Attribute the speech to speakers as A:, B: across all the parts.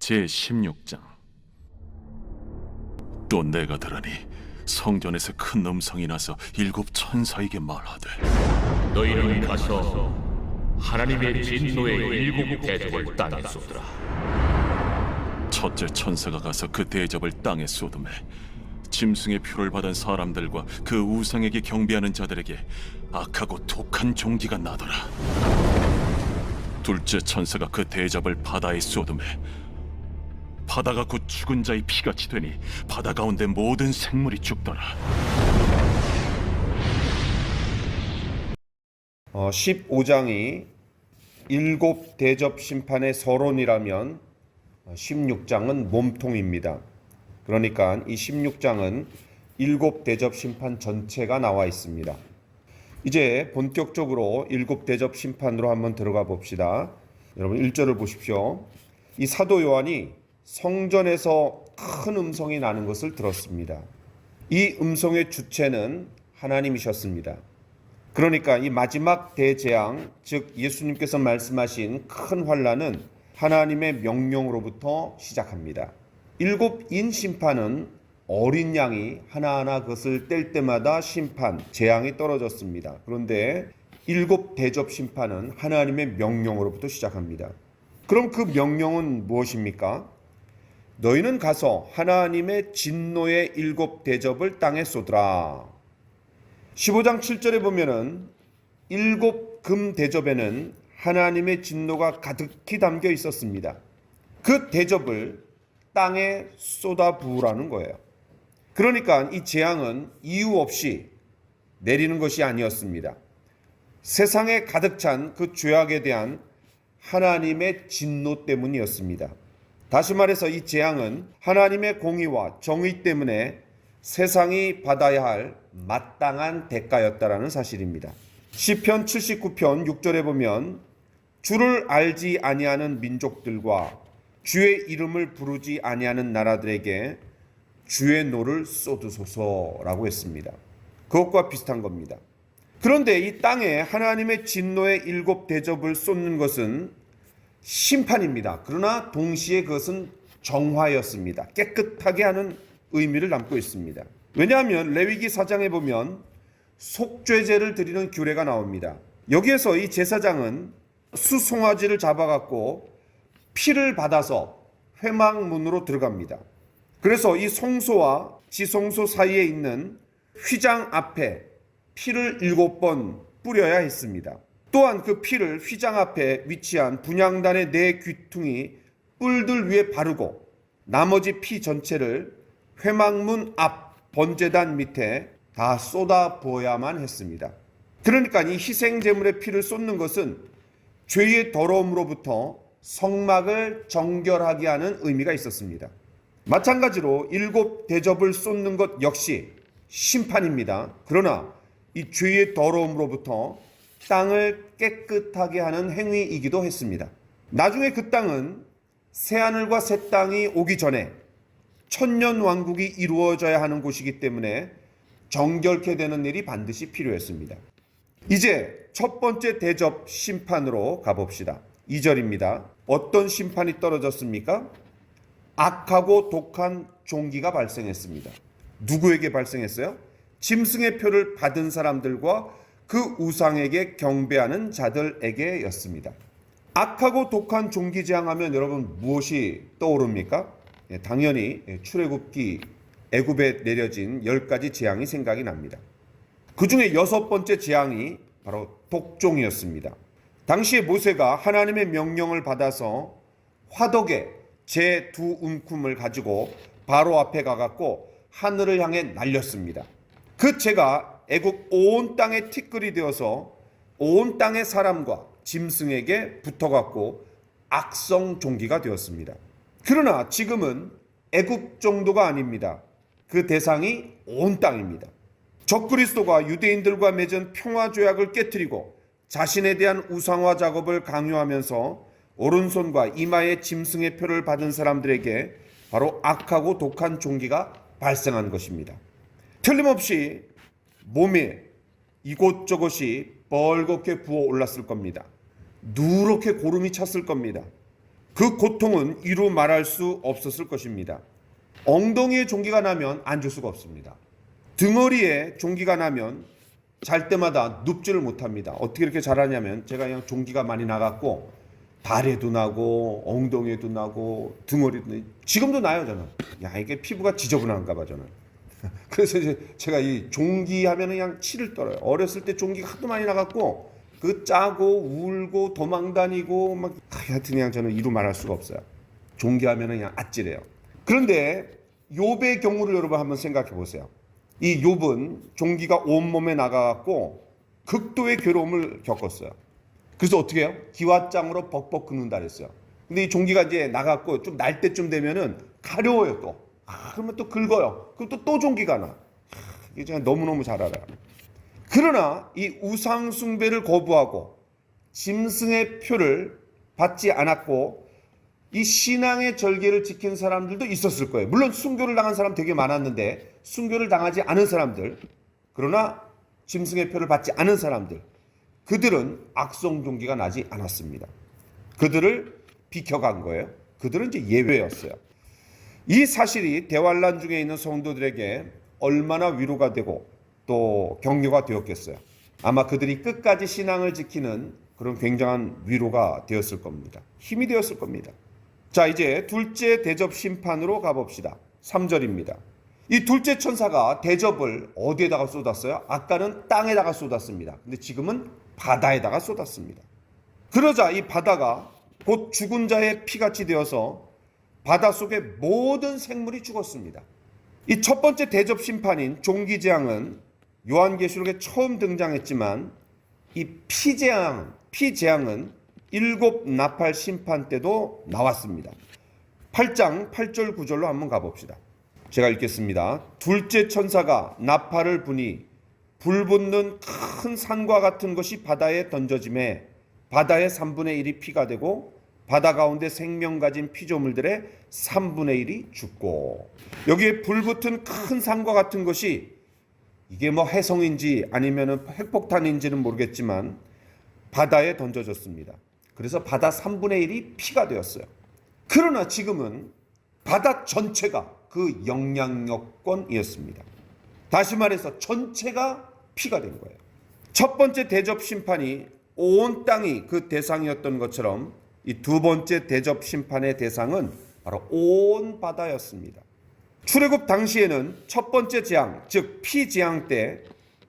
A: 제16장. 또 내가 들으니 성전에서 큰 음성이 나서 일곱 천사에게 말하되,
B: 너희는 가서 하나님의 진노의 일곱 대접을 땅에 쏟으라.
A: 첫째 천사가 가서 그 대접을 땅에 쏟음에 짐승의 표를 받은 사람들과 그 우상에게 경배하는 자들에게 악하고 독한 종기가 나더라. 둘째 천사가 그 대접을 바다에 쏟음에 바다가 곧 죽은 자의 피같이 되니 바다 가운데 모든 생물이 죽더라.
C: 15장이 일곱 대접 심판의 서론이라면 16장은 몸통입니다. 그러니까 이 16장은 일곱 대접 심판 전체가 나와 있습니다. 이제 본격적으로 일곱 대접 심판으로 한번 들어가 봅시다. 여러분 1절을 보십시오. 이 사도 요한이 성전에서 큰 음성이 나는 것을 들었습니다. 이 음성의 주체는 하나님이셨습니다. 그러니까 이 마지막 대재앙, 즉 예수님께서 말씀하신 큰 환난은 하나님의 명령으로부터 시작합니다. 일곱 인 심판은 어린 양이 하나하나 그것을 뗄 때마다 심판, 재앙이 떨어졌습니다. 그런데 일곱 대접 심판은 하나님의 명령으로부터 시작합니다. 그럼 그 명령은 무엇입니까? 너희는 가서 하나님의 진노의 일곱 대접을 땅에 쏟으라. 15장 7절에 보면은 일곱 금 대접에는 하나님의 진노가 가득히 담겨 있었습니다. 그 대접을 땅에 쏟아 부으라는 거예요. 그러니까 이 재앙은 이유 없이 내리는 것이 아니었습니다. 세상에 가득 찬 그 죄악에 대한 하나님의 진노 때문이었습니다. 다시 말해서 이 재앙은 하나님의 공의와 정의 때문에 세상이 받아야 할 마땅한 대가였다라는 사실입니다. 시편 79편 6절에 보면 주를 알지 아니하는 민족들과 주의 이름을 부르지 아니하는 나라들에게 주의 노를 쏟으소서라고 했습니다. 그것과 비슷한 겁니다. 그런데 이 땅에 하나님의 진노의 일곱 대접을 쏟는 것은 심판입니다. 그러나 동시에 그것은 정화였습니다. 깨끗하게 하는 의미를 담고 있습니다. 왜냐하면 레위기 4장에 보면 속죄제를 드리는 규례가 나옵니다. 여기에서 이 제사장은 수송아지를 잡아갖고 피를 받아서 회막문으로 들어갑니다. 그래서 이 송소와 지송소 사이에 있는 휘장 앞에 피를 7번 뿌려야 했습니다. 또한 그 피를 휘장 앞에 위치한 분향단의 네 귀퉁이 뿔들 위에 바르고 나머지 피 전체를 회막문 앞 번제단 밑에 다 쏟아 부어야만 했습니다. 그러니까 이 희생제물의 피를 쏟는 것은 죄의 더러움으로부터 성막을 정결하게 하는 의미가 있었습니다. 마찬가지로 일곱 대접을 쏟는 것 역시 심판입니다. 그러나 이 죄의 더러움으로부터 땅을 깨끗하게 하는 행위이기도 했습니다. 나중에 그 땅은 새하늘과 새 땅이 오기 전에 천년 왕국이 이루어져야 하는 곳이기 때문에 정결케 되는 일이 반드시 필요했습니다. 이제 첫 번째 대접 심판으로 가봅시다. 2절입니다. 어떤 심판이 떨어졌습니까? 악하고 독한 종기가 발생했습니다. 누구에게 발생했어요? 짐승의 표를 받은 사람들과 그 우상에게 경배하는 자들에게였습니다. 악하고 독한 종기재앙 하면 여러분 무엇이 떠오릅니까? 당연히 출애굽기 애굽에 내려진 10가지 재앙이 생각이 납니다. 그 중에 6번째 재앙이 바로 독종이었습니다. 당시에 모세가 하나님의 명령을 받아서 화덕에 제 두 움큼을 가지고 바로 앞에 가갖고 하늘을 향해 날렸습니다. 그 재가 애굽 온 땅에 티끌이 되어서 온 땅의 사람과 짐승에게 붙어갖고 악성 종기가 되었습니다. 그러나 지금은 애굽 정도가 아닙니다. 그 대상이 온 땅입니다. 적그리스도가 유대인들과 맺은 평화 조약을 깨뜨리고 자신에 대한 우상화 작업을 강요하면서 오른손과 이마에 짐승의 표를 받은 사람들에게 바로 악하고 독한 종기가 발생한 것입니다. 틀림없이 몸에 이곳저곳이 벌겋게 부어 올랐을 겁니다. 누렇게 고름이 찼을 겁니다. 그 고통은 이루 말할 수 없었을 것입니다. 엉덩이에 종기가 나면 앉을 수가 없습니다. 등허리에 종기가 나면 잘 때마다 눕지를 못합니다. 어떻게 이렇게 잘하냐면 제가 그냥 종기가 많이 나갔고 발에도 나고 엉덩이에도 나고 등허리도 나고 지금도 나요 저는. 야 이게 피부가 지저분한가 봐 저는. 그래서 이제 제가 이 종기 하면 그냥 치를 떨어요. 어렸을 때 종기가 하도 많이 나갔고 그 짜고 울고 도망다니고 막 하여튼 그냥 저는 이루 말할 수가 없어요. 종기 하면 그냥 아찔해요. 그런데 욥의 경우를 여러분 한번 생각해 보세요. 이 욥은 종기가 온몸에 나가갖고 극도의 괴로움을 겪었어요. 그래서 어떻게 해요? 기왓장으로 벅벅 긁는다 그랬어요. 근데 이 종기가 이제 나갔고 좀 날 때쯤 되면은 가려워요 또. 그러면 또 긁어요. 그럼 또 종기가 나. 이게 제가 너무너무 잘 알아요. 그러나 이 우상 숭배를 거부하고 짐승의 표를 받지 않았고 이 신앙의 절개를 지킨 사람들도 있었을 거예요. 물론 순교를 당한 사람 되게 많았는데 순교를 당하지 않은 사람들, 그러나 짐승의 표를 받지 않은 사람들, 그들은 악성 종기가 나지 않았습니다. 그들을 비켜간 거예요. 그들은 이제 예외였어요. 이 사실이 대환란 중에 있는 성도들에게 얼마나 위로가 되고 또 격려가 되었겠어요. 아마 그들이 끝까지 신앙을 지키는 그런 굉장한 위로가 되었을 겁니다. 힘이 되었을 겁니다. 자, 이제 둘째 대접 심판으로 가봅시다. 3절입니다. 이 둘째 천사가 대접을 어디에다가 쏟았어요? 아까는 땅에다가 쏟았습니다. 근데 지금은 바다에다가 쏟았습니다. 그러자 이 바다가 곧 죽은 자의 피같이 되어서 바다 속의 모든 생물이 죽었습니다. 이 첫 번째 대접 심판인 종기재앙은 요한계시록에 처음 등장했지만 이 피재앙은 7 나팔 심판 때도 나왔습니다. 8장 8절 9절로 한번 가봅시다. 제가 읽겠습니다. 둘째 천사가 나팔을 부니 불붙는 큰 산과 같은 것이 바다에 던져짐에 바다의 3분의 1이 피가 되고 바다 가운데 생명 가진 피조물들의 3분의 1이 죽고, 여기에 불붙은 큰 산과 같은 것이 이게 뭐 해성인지 아니면 핵폭탄인지는 모르겠지만 바다에 던져졌습니다. 그래서 바다 3분의 1이 피가 되었어요. 그러나 지금은 바다 전체가 그 영향력권이었습니다. 다시 말해서 전체가 피가 된 거예요. 첫 번째 대접 심판이 온 땅이 그 대상이었던 것처럼 이 두 번째 대접 심판의 대상은 바로 온 바다였습니다. 출애굽 당시에는 첫 번째 재앙, 즉 피재앙 때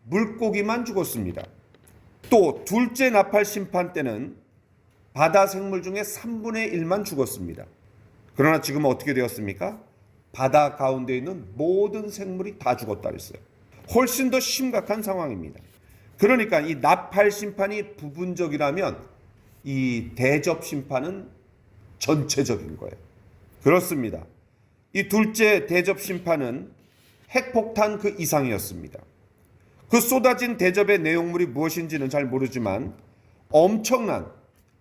C: 물고기만 죽었습니다. 또 둘째 나팔 심판 때는 바다 생물 중에 3분의 1만 죽었습니다. 그러나 지금은 어떻게 되었습니까? 바다 가운데 있는 모든 생물이 다 죽었다 그랬어요. 훨씬 더 심각한 상황입니다. 그러니까 이 나팔 심판이 부분적이라면 이 대접 심판은 전체적인 거예요. 그렇습니다. 이 둘째 대접 심판은 핵폭탄 그 이상이었습니다. 그 쏟아진 대접의 내용물이 무엇인지는 잘 모르지만 엄청난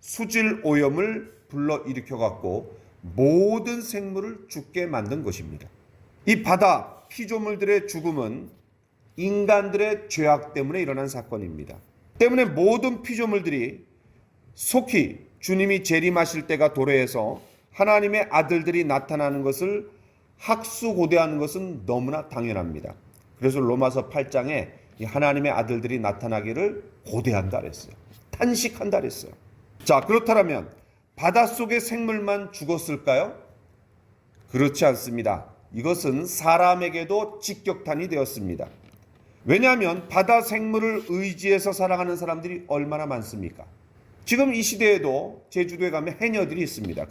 C: 수질 오염을 불러일으켜 갖고 모든 생물을 죽게 만든 것입니다. 이 바다 피조물들의 죽음은 인간들의 죄악 때문에 일어난 사건입니다. 때문에 모든 피조물들이 속히 주님이 재림하실 때가 도래해서 하나님의 아들들이 나타나는 것을 학수고대하는 것은 너무나 당연합니다. 그래서 로마서 8장에 하나님의 아들들이 나타나기를 고대한다 그랬어요. 탄식한다 그랬어요. 자, 그렇다면 바닷속의 생물만 죽었을까요? 그렇지 않습니다. 이것은 사람에게도 직격탄이 되었습니다. 왜냐하면 바다 생물을 의지해서 살아가는 사람들이 얼마나 많습니까? 지금 이 시대에도 제주도에 가면 해녀들이 있습니다.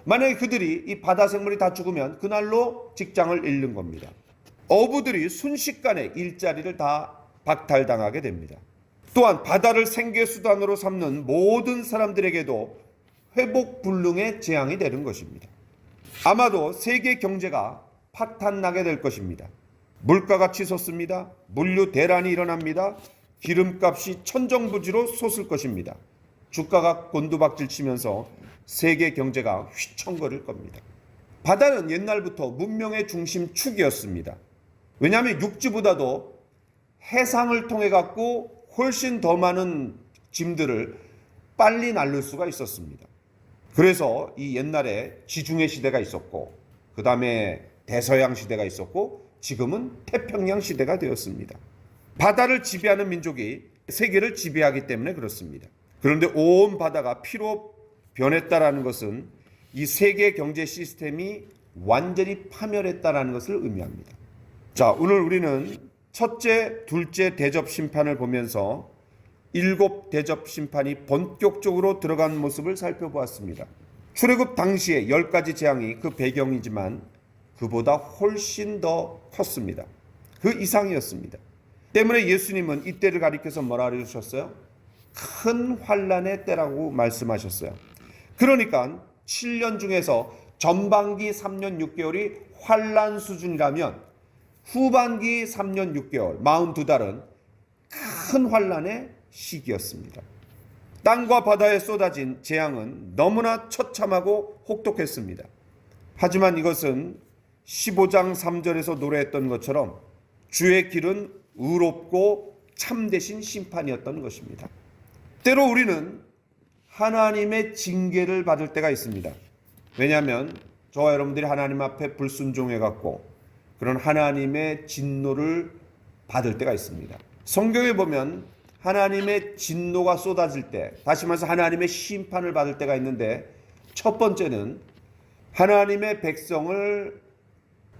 C: 만약에 그들이 이 바다 생물이 다 죽으면 그날로 직장을 잃는 겁니다. 어부들이 순식간에 일자리를 다 박탈당하게 됩니다. 또한 바다를 생계수단으로 삼는 모든 사람들에게도 회복불능의 재앙이 되는 것입니다. 아마도 세계 경제가 파탄나게 될 것입니다. 물가가 치솟습니다. 물류 대란이 일어납니다. 기름값이 천정부지로 솟을 것입니다. 주가가 곤두박질 치면서 세계 경제가 휘청거릴 겁니다. 바다는 옛날부터 문명의 중심축이었습니다. 왜냐하면 육지보다도 해상을 통해 갖고 훨씬 더 많은 짐들을 빨리 날릴 수가 있었습니다. 그래서 이 옛날에 지중해 시대가 있었고, 그 다음에 대서양 시대가 있었고, 지금은 태평양 시대가 되었습니다. 바다를 지배하는 민족이 세계를 지배하기 때문에 그렇습니다. 그런데 온 바다가 피로 변했다라는 것은 이 세계 경제 시스템이 완전히 파멸했다라는 것을 의미합니다. 자, 오늘 우리는 첫째, 둘째 대접 심판을 보면서 일곱 대접 심판이 본격적으로 들어간 모습을 살펴보았습니다. 출애굽 당시에 10가지 재앙이 그 배경이지만 그보다 훨씬 더 컸습니다. 그 이상이었습니다. 때문에 예수님은 이때를 가리켜서 뭐라 그러셨어요? 큰 환난의 때라고 말씀하셨어요. 그러니까 7년 중에서 전반기 3년 6개월이 환난 수준이라면 후반기 3년 6개월 42달은 큰 환난의 시기였습니다. 땅과 바다에 쏟아진 재앙은 너무나 처참하고 혹독했습니다. 하지만 이것은 15장 3절에서 노래했던 것처럼 주의 길은 의롭고 참되신 심판이었던 것입니다. 때로 우리는 하나님의 징계를 받을 때가 있습니다. 왜냐하면 저와 여러분들이 하나님 앞에 불순종해갖고 그런 하나님의 진노를 받을 때가 있습니다. 성경에 보면 하나님의 진노가 쏟아질 때, 다시 말해서 하나님의 심판을 받을 때가 있는데, 첫 번째는 하나님의 백성을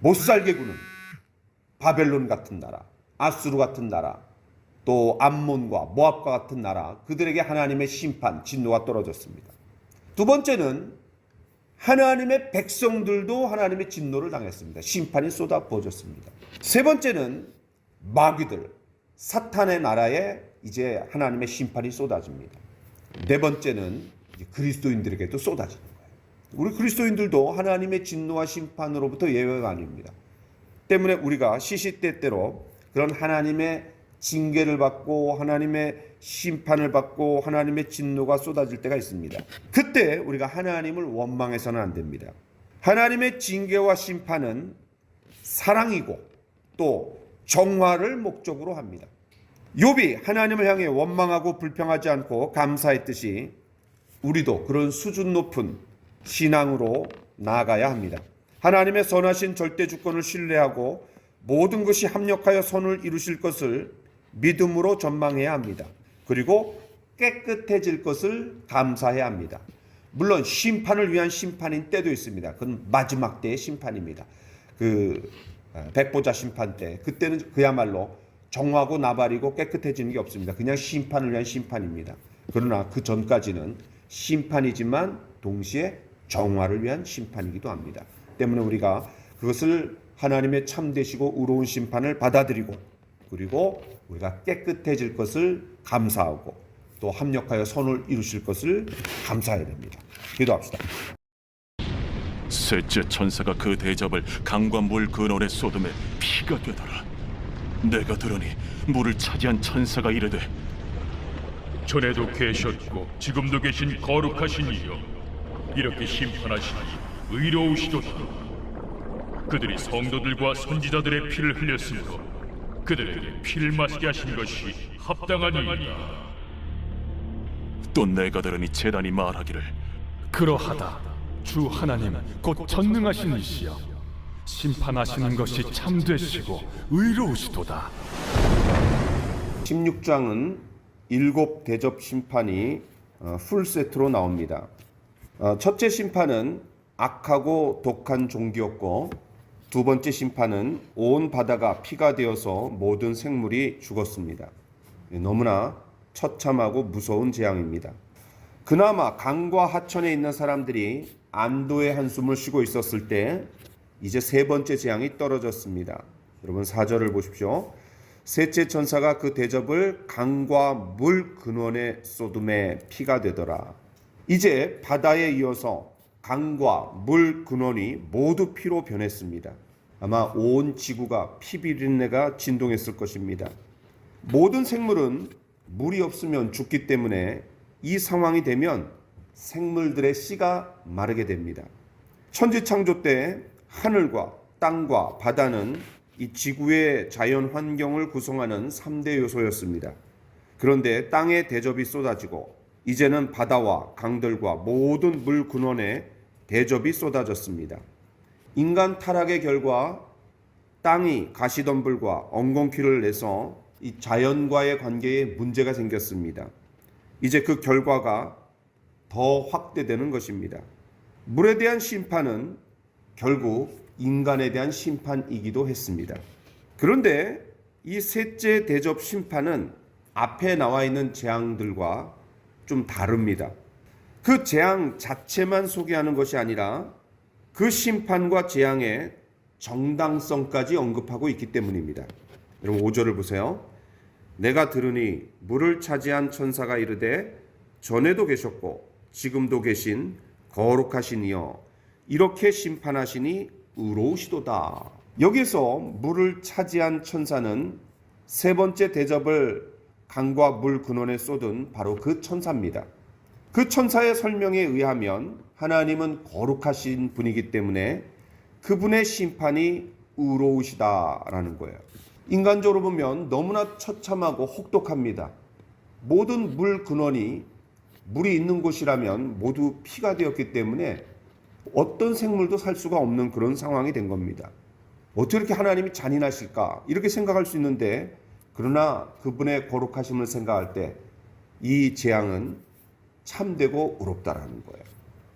C: 못살게 구는 바벨론 같은 나라, 아수르 같은 나라, 또 암몬과 모압과 같은 나라, 그들에게 하나님의 심판, 진노가 떨어졌습니다. 두 번째는 하나님의 백성들도 하나님의 진노를 당했습니다. 심판이 쏟아 부어졌습니다. 세 번째는 마귀들, 사탄의 나라에 이제 하나님의 심판이 쏟아집니다. 네 번째는 이제 그리스도인들에게도 쏟아지는 거예요. 우리 그리스도인들도 하나님의 진노와 심판으로부터 예외가 아닙니다. 때문에 우리가 시시때때로 그런 하나님의 징계를 받고 하나님의 심판을 받고 하나님의 진노가 쏟아질 때가 있습니다. 그때 우리가 하나님을 원망해서는 안 됩니다. 하나님의 징계와 심판은 사랑이고 또 정화를 목적으로 합니다. 욥이 하나님을 향해 원망하고 불평하지 않고 감사했듯이 우리도 그런 수준 높은 신앙으로 나아가야 합니다. 하나님의 선하신 절대 주권을 신뢰하고 모든 것이 합력하여 선을 이루실 것을 믿음으로 전망해야 합니다. 그리고 깨끗해질 것을 감사해야 합니다. 물론 심판을 위한 심판인 때도 있습니다. 그건 마지막 때의 심판입니다. 그 백보자 심판 때, 그때는 그야말로 정하고 나발이고 깨끗해지는 게 없습니다. 그냥 심판을 위한 심판입니다. 그러나 그 전까지는 심판이지만 동시에 정화를 위한 심판이기도 합니다. 때문에 우리가 그것을 하나님의 참되시고 의로운 심판을 받아들이고, 그리고 우리가 깨끗해질 것을 감사하고 또 합력하여 선을 이루실 것을 감사해야 됩니다. 기도합시다.
A: 셋째 천사가 그 대접을 강과 물 근원에 쏟음에 피가 되더라. 내가 들으니 물을 차지한 천사가 이르되,
B: 전에도 계셨고 지금도 계신 거룩하신 이여, 이렇게 심판하시니 의로우시도다. 그들이 성도들과 선지자들의 피를 흘렸으므로 그들에게 피를 마시게 하신 것이 합당하니이다.
A: 또 내가 들으니 제단이 말하기를,
D: 그러하다. 주 하나님 곧 전능하신 이시여, 심판하시는 것이 참되시고 의로우시도다.
C: 16장은 일곱 대접 심판이 풀세트로 나옵니다. 첫째 심판은 악하고 독한 종기였고, 두 번째 심판은 온 바다가 피가 되어서 모든 생물이 죽었습니다. 너무나 처참하고 무서운 재앙입니다. 그나마 강과 하천에 있는 사람들이 안도의 한숨을 쉬고 있었을 때 이제 세 번째 재앙이 떨어졌습니다. 여러분 4절을 보십시오. 셋째 천사가 그 대접을 강과 물 근원에 쏟음에 피가 되더라. 이제 바다에 이어서 강과 물 근원이 모두 피로 변했습니다. 아마 온 지구가 피비린내가 진동했을 것입니다. 모든 생물은 물이 없으면 죽기 때문에 이 상황이 되면 생물들의 씨가 마르게 됩니다. 천지창조 때 하늘과 땅과 바다는 이 지구의 자연 환경을 구성하는 3대 요소였습니다. 그런데 땅에 대접이 쏟아지고 이제는 바다와 강들과 모든 물 근원에 대접이 쏟아졌습니다. 인간 타락의 결과 땅이 가시덤불과 엉겅퀴를 내서 이 자연과의 관계에 문제가 생겼습니다. 이제 그 결과가 더 확대되는 것입니다. 물에 대한 심판은 결국 인간에 대한 심판이기도 했습니다. 그런데 이 셋째 대접 심판은 앞에 나와 있는 재앙들과 좀 다릅니다. 그 재앙 자체만 소개하는 것이 아니라 그 심판과 재앙의 정당성까지 언급하고 있기 때문입니다. 여러분 5절을 보세요. 내가 들으니 물을 차지한 천사가 이르되 전에도 계셨고 지금도 계신 거룩하신 이여 이렇게 심판하시니 의로우시도다. 여기서 물을 차지한 천사는 세 번째 대접을 강과 물 근원에 쏟은 바로 그 천사입니다. 그 천사의 설명에 의하면 하나님은 거룩하신 분이기 때문에 그분의 심판이 의로우시다라는 거예요. 인간적으로 보면 너무나 처참하고 혹독합니다. 모든 물 근원이 물이 있는 곳이라면 모두 피가 되었기 때문에 어떤 생물도 살 수가 없는 그런 상황이 된 겁니다. 어떻게 이렇게 하나님이 잔인하실까? 이렇게 생각할 수 있는데 그러나 그분의 거룩하심을 생각할 때 이 재앙은 참되고 의롭다라는 거예요.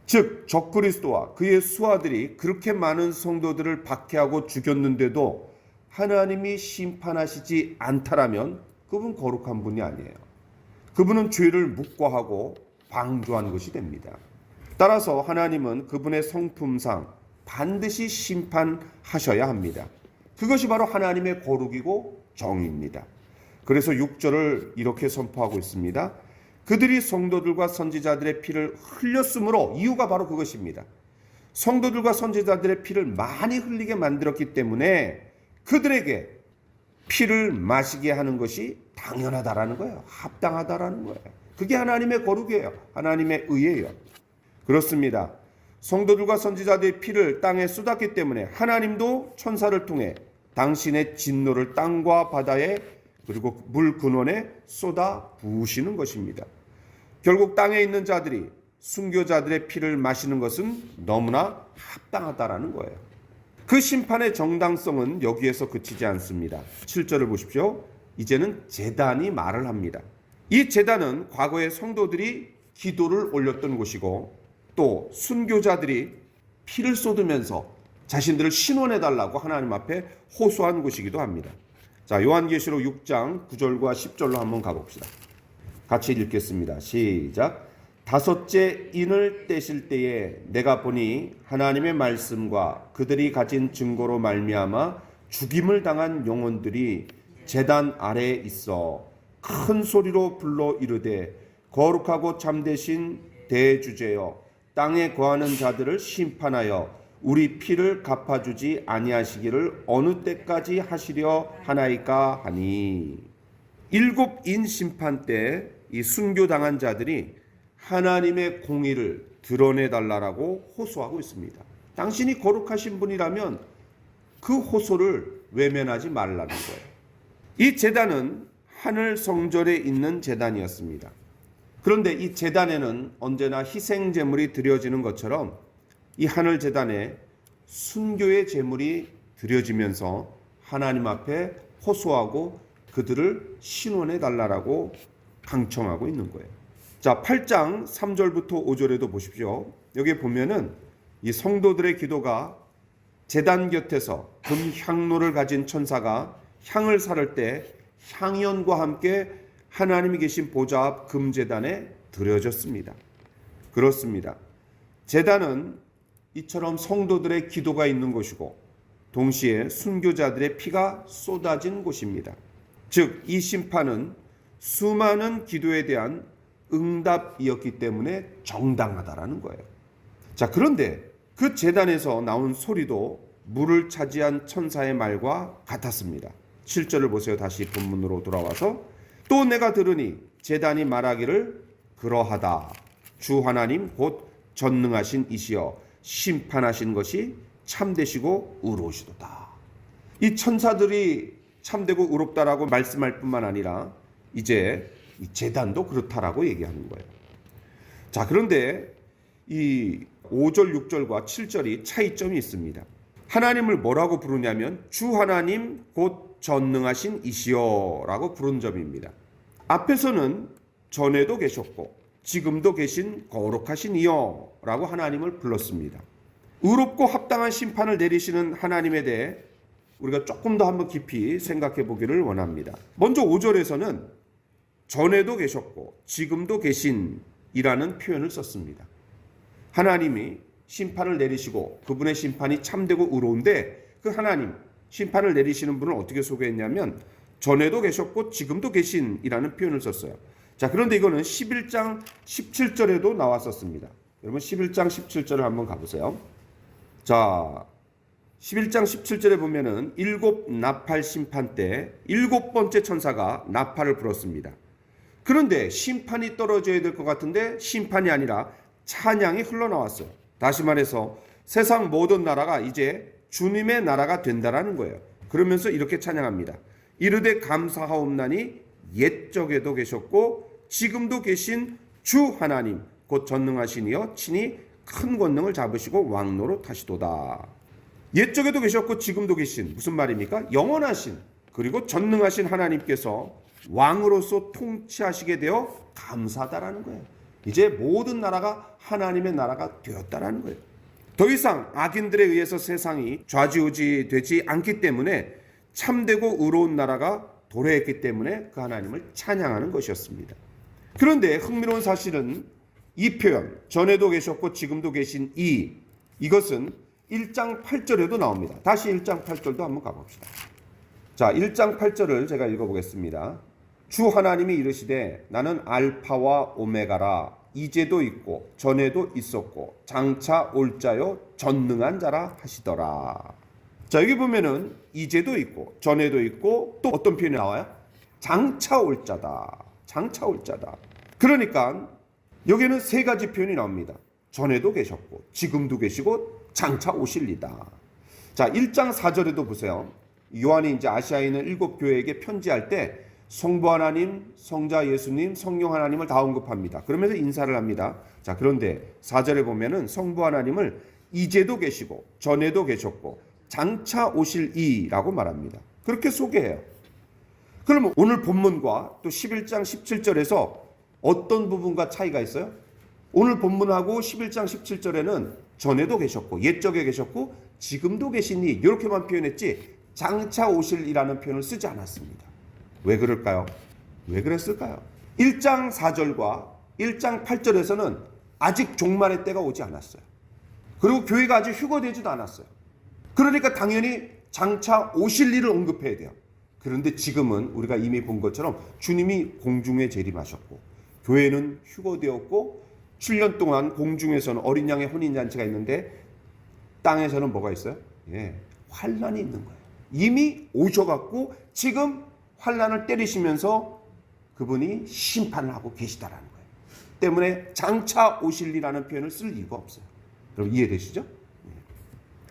C: 즉 적그리스도와 그의 수하들이 그렇게 많은 성도들을 박해하고 죽였는데도 하나님이 심판하시지 않다라면 그분 거룩한 분이 아니에요. 그분은 죄를 묵과하고 방조한 것이 됩니다. 따라서 하나님은 그분의 성품상 반드시 심판하셔야 합니다. 그것이 바로 하나님의 거룩이고 정의입니다. 그래서 6절을 이렇게 선포하고 있습니다. 그들이 성도들과 선지자들의 피를 흘렸으므로 이유가 바로 그것입니다. 성도들과 선지자들의 피를 많이 흘리게 만들었기 때문에 그들에게 피를 마시게 하는 것이 당연하다라는 거예요. 합당하다라는 거예요. 그게 하나님의 거룩이에요. 하나님의 의예요. 그렇습니다. 성도들과 선지자들의 피를 땅에 쏟았기 때문에 하나님도 천사를 통해 당신의 진노를 땅과 바다에 그리고 물 근원에 쏟아 부으시는 것입니다. 결국 땅에 있는 자들이 순교자들의 피를 마시는 것은 너무나 합당하다라는 거예요. 그 심판의 정당성은 여기에서 그치지 않습니다. 7절을 보십시오. 이제는 제단이 말을 합니다. 이 제단은 과거의 성도들이 기도를 올렸던 곳이고 또 순교자들이 피를 쏟으면서 자신들을 신원해달라고 하나님 앞에 호소한 곳이기도 합니다. 자, 요한계시록 6장 9절과 10절로 한번 가봅시다. 같이 읽겠습니다. 시작. 다섯째 인을 떼실 때에 내가 보니 하나님의 말씀과 그들이 가진 증거로 말미암아 죽임을 당한 영혼들이 제단 아래에 있어 큰 소리로 불러 이르되 거룩하고 참되신 대주제여 땅에 거하는 자들을 심판하여 우리 피를 갚아주지 아니하시기를 어느 때까지 하시려 하나이까 하니. 7인 심판 때 이 순교당한 자들이 하나님의 공의를 드러내달라고 호소하고 있습니다. 당신이 거룩하신 분이라면 그 호소를 외면하지 말라는 거예요. 이 제단은 하늘 성전에 있는 제단이었습니다. 그런데 이 제단에는 언제나 희생 제물이 드려지는 것처럼 이 하늘 제단에 순교의 제물이 드려지면서 하나님 앞에 호소하고 그들을 신원해 달라고 강청하고 있는 거예요. 자, 8장 3절부터 5절에도 보십시오. 여기 보면은 이 성도들의 기도가 제단 곁에서 금향로를 가진 천사가 향을 사를 때 향연과 함께 하나님이 계신 보좌 앞 금제단에 드려졌습니다. 그렇습니다. 제단은 이처럼 성도들의 기도가 있는 곳이고 동시에 순교자들의 피가 쏟아진 곳입니다. 즉, 이 심판은 수많은 기도에 대한 응답이었기 때문에 정당하다라는 거예요. 자, 그런데 그 제단에서 나온 소리도 물을 차지한 천사의 말과 같았습니다. 7절을 보세요. 다시 본문으로 돌아와서 또 내가 들으니 제단이 말하기를 그러하다. 주 하나님 곧 전능하신 이시여 심판하신 것이 참되시고 의로우시도다. 이 천사들이 참되고 의롭다라고 말씀할 뿐만 아니라 이제 이 제단도 그렇다라고 얘기하는 거예요. 자, 그런데 이 5절, 6절과 7절이 차이점이 있습니다. 하나님을 뭐라고 부르냐면 주 하나님 곧 전능하신 이시여라고 부른 점입니다. 앞에서는 전에도 계셨고 지금도 계신 거룩하신 이여라고 하나님을 불렀습니다. 의롭고 합당한 심판을 내리시는 하나님에 대해 우리가 조금 더 한번 깊이 생각해 보기를 원합니다. 먼저 5절에서는 전에도 계셨고 지금도 계신이라는 표현을 썼습니다. 하나님이 심판을 내리시고 그분의 심판이 참되고 의로운데 그 하나님 심판을 내리시는 분을 어떻게 소개했냐면 전에도 계셨고 지금도 계신이라는 표현을 썼어요. 자, 그런데 이거는 11장 17절에도 나왔었습니다. 여러분 11장 17절을 한번 가보세요. 자, 11장 17절에 보면은 일곱 나팔 심판 때 일곱 번째 천사가 나팔을 불었습니다. 그런데 심판이 떨어져야 될 것 같은데 심판이 아니라 찬양이 흘러나왔어요. 다시 말해서 세상 모든 나라가 이제 주님의 나라가 된다라는 거예요. 그러면서 이렇게 찬양합니다. 이르되 감사하옵나니 옛적에도 계셨고 지금도 계신 주 하나님 곧 전능하신 이여 친히 큰 권능을 잡으시고 왕노로 타시도다. 옛적에도 계셨고 지금도 계신, 무슨 말입니까? 영원하신 그리고 전능하신 하나님께서 왕으로서 통치하시게 되어 감사하다라는 거예요. 이제 모든 나라가 하나님의 나라가 되었다라는 거예요. 더 이상 악인들에 의해서 세상이 좌지우지되지 않기 때문에 참되고 의로운 나라가 도래했기 때문에 그 하나님을 찬양하는 것이었습니다. 그런데 흥미로운 사실은 이 표현, 전에도 계셨고 지금도 계신 이것은 1장 8절에도 나옵니다. 다시 1장 8절도 한번 가봅시다. 자, 1장 8절을 제가 읽어보겠습니다. 주 하나님이 이르시되 나는 알파와 오메가라. 이제도 있고 전에도 있었고 장차 올 자요 전능한 자라 하시더라. 자, 여기 보면은 이제도 있고 전에도 있고 또 어떤 표현이 나와요? 장차 올 자다. 장차 올 자다. 그러니까 여기는 세 가지 표현이 나옵니다. 전에도 계셨고 지금도 계시고 장차 오실리다. 자, 1장 4절에도 보세요. 요한이 이제 아시아에 있는 7교회에게 편지할 때 성부 하나님, 성자 예수님, 성령 하나님을 다 언급합니다. 그러면서 인사를 합니다. 자, 그런데 4절에 보면은 성부 하나님을 이제도 계시고 전에도 계셨고 장차 오실 이라고 말합니다. 그렇게 소개해요. 그러면 오늘 본문과 또 11장 17절에서 어떤 부분과 차이가 있어요? 오늘 본문하고 11장 17절에는 전에도 계셨고 옛적에 계셨고 지금도 계시니 이렇게만 표현했지 장차 오실이라는 표현을 쓰지 않았습니다. 왜 그럴까요? 왜 그랬을까요? 1장 4절과 1장 8절에서는 아직 종말의 때가 오지 않았어요. 그리고 교회가 아직 휴거되지도 않았어요. 그러니까 당연히 장차 오실 일을 언급해야 돼요. 그런데 지금은 우리가 이미 본 것처럼 주님이 공중에 재림하셨고 교회는 휴거되었고 7년 동안 공중에서는 어린 양의 혼인잔치가 있는데 땅에서는 뭐가 있어요? 예, 환란이 있는 거예요. 이미 오셔갖고 지금 환란을 때리시면서 그분이 심판을 하고 계시다라는 거예요. 때문에 장차 오실리라는 표현을 쓸 이유가 없어요. 여러분 이해되시죠?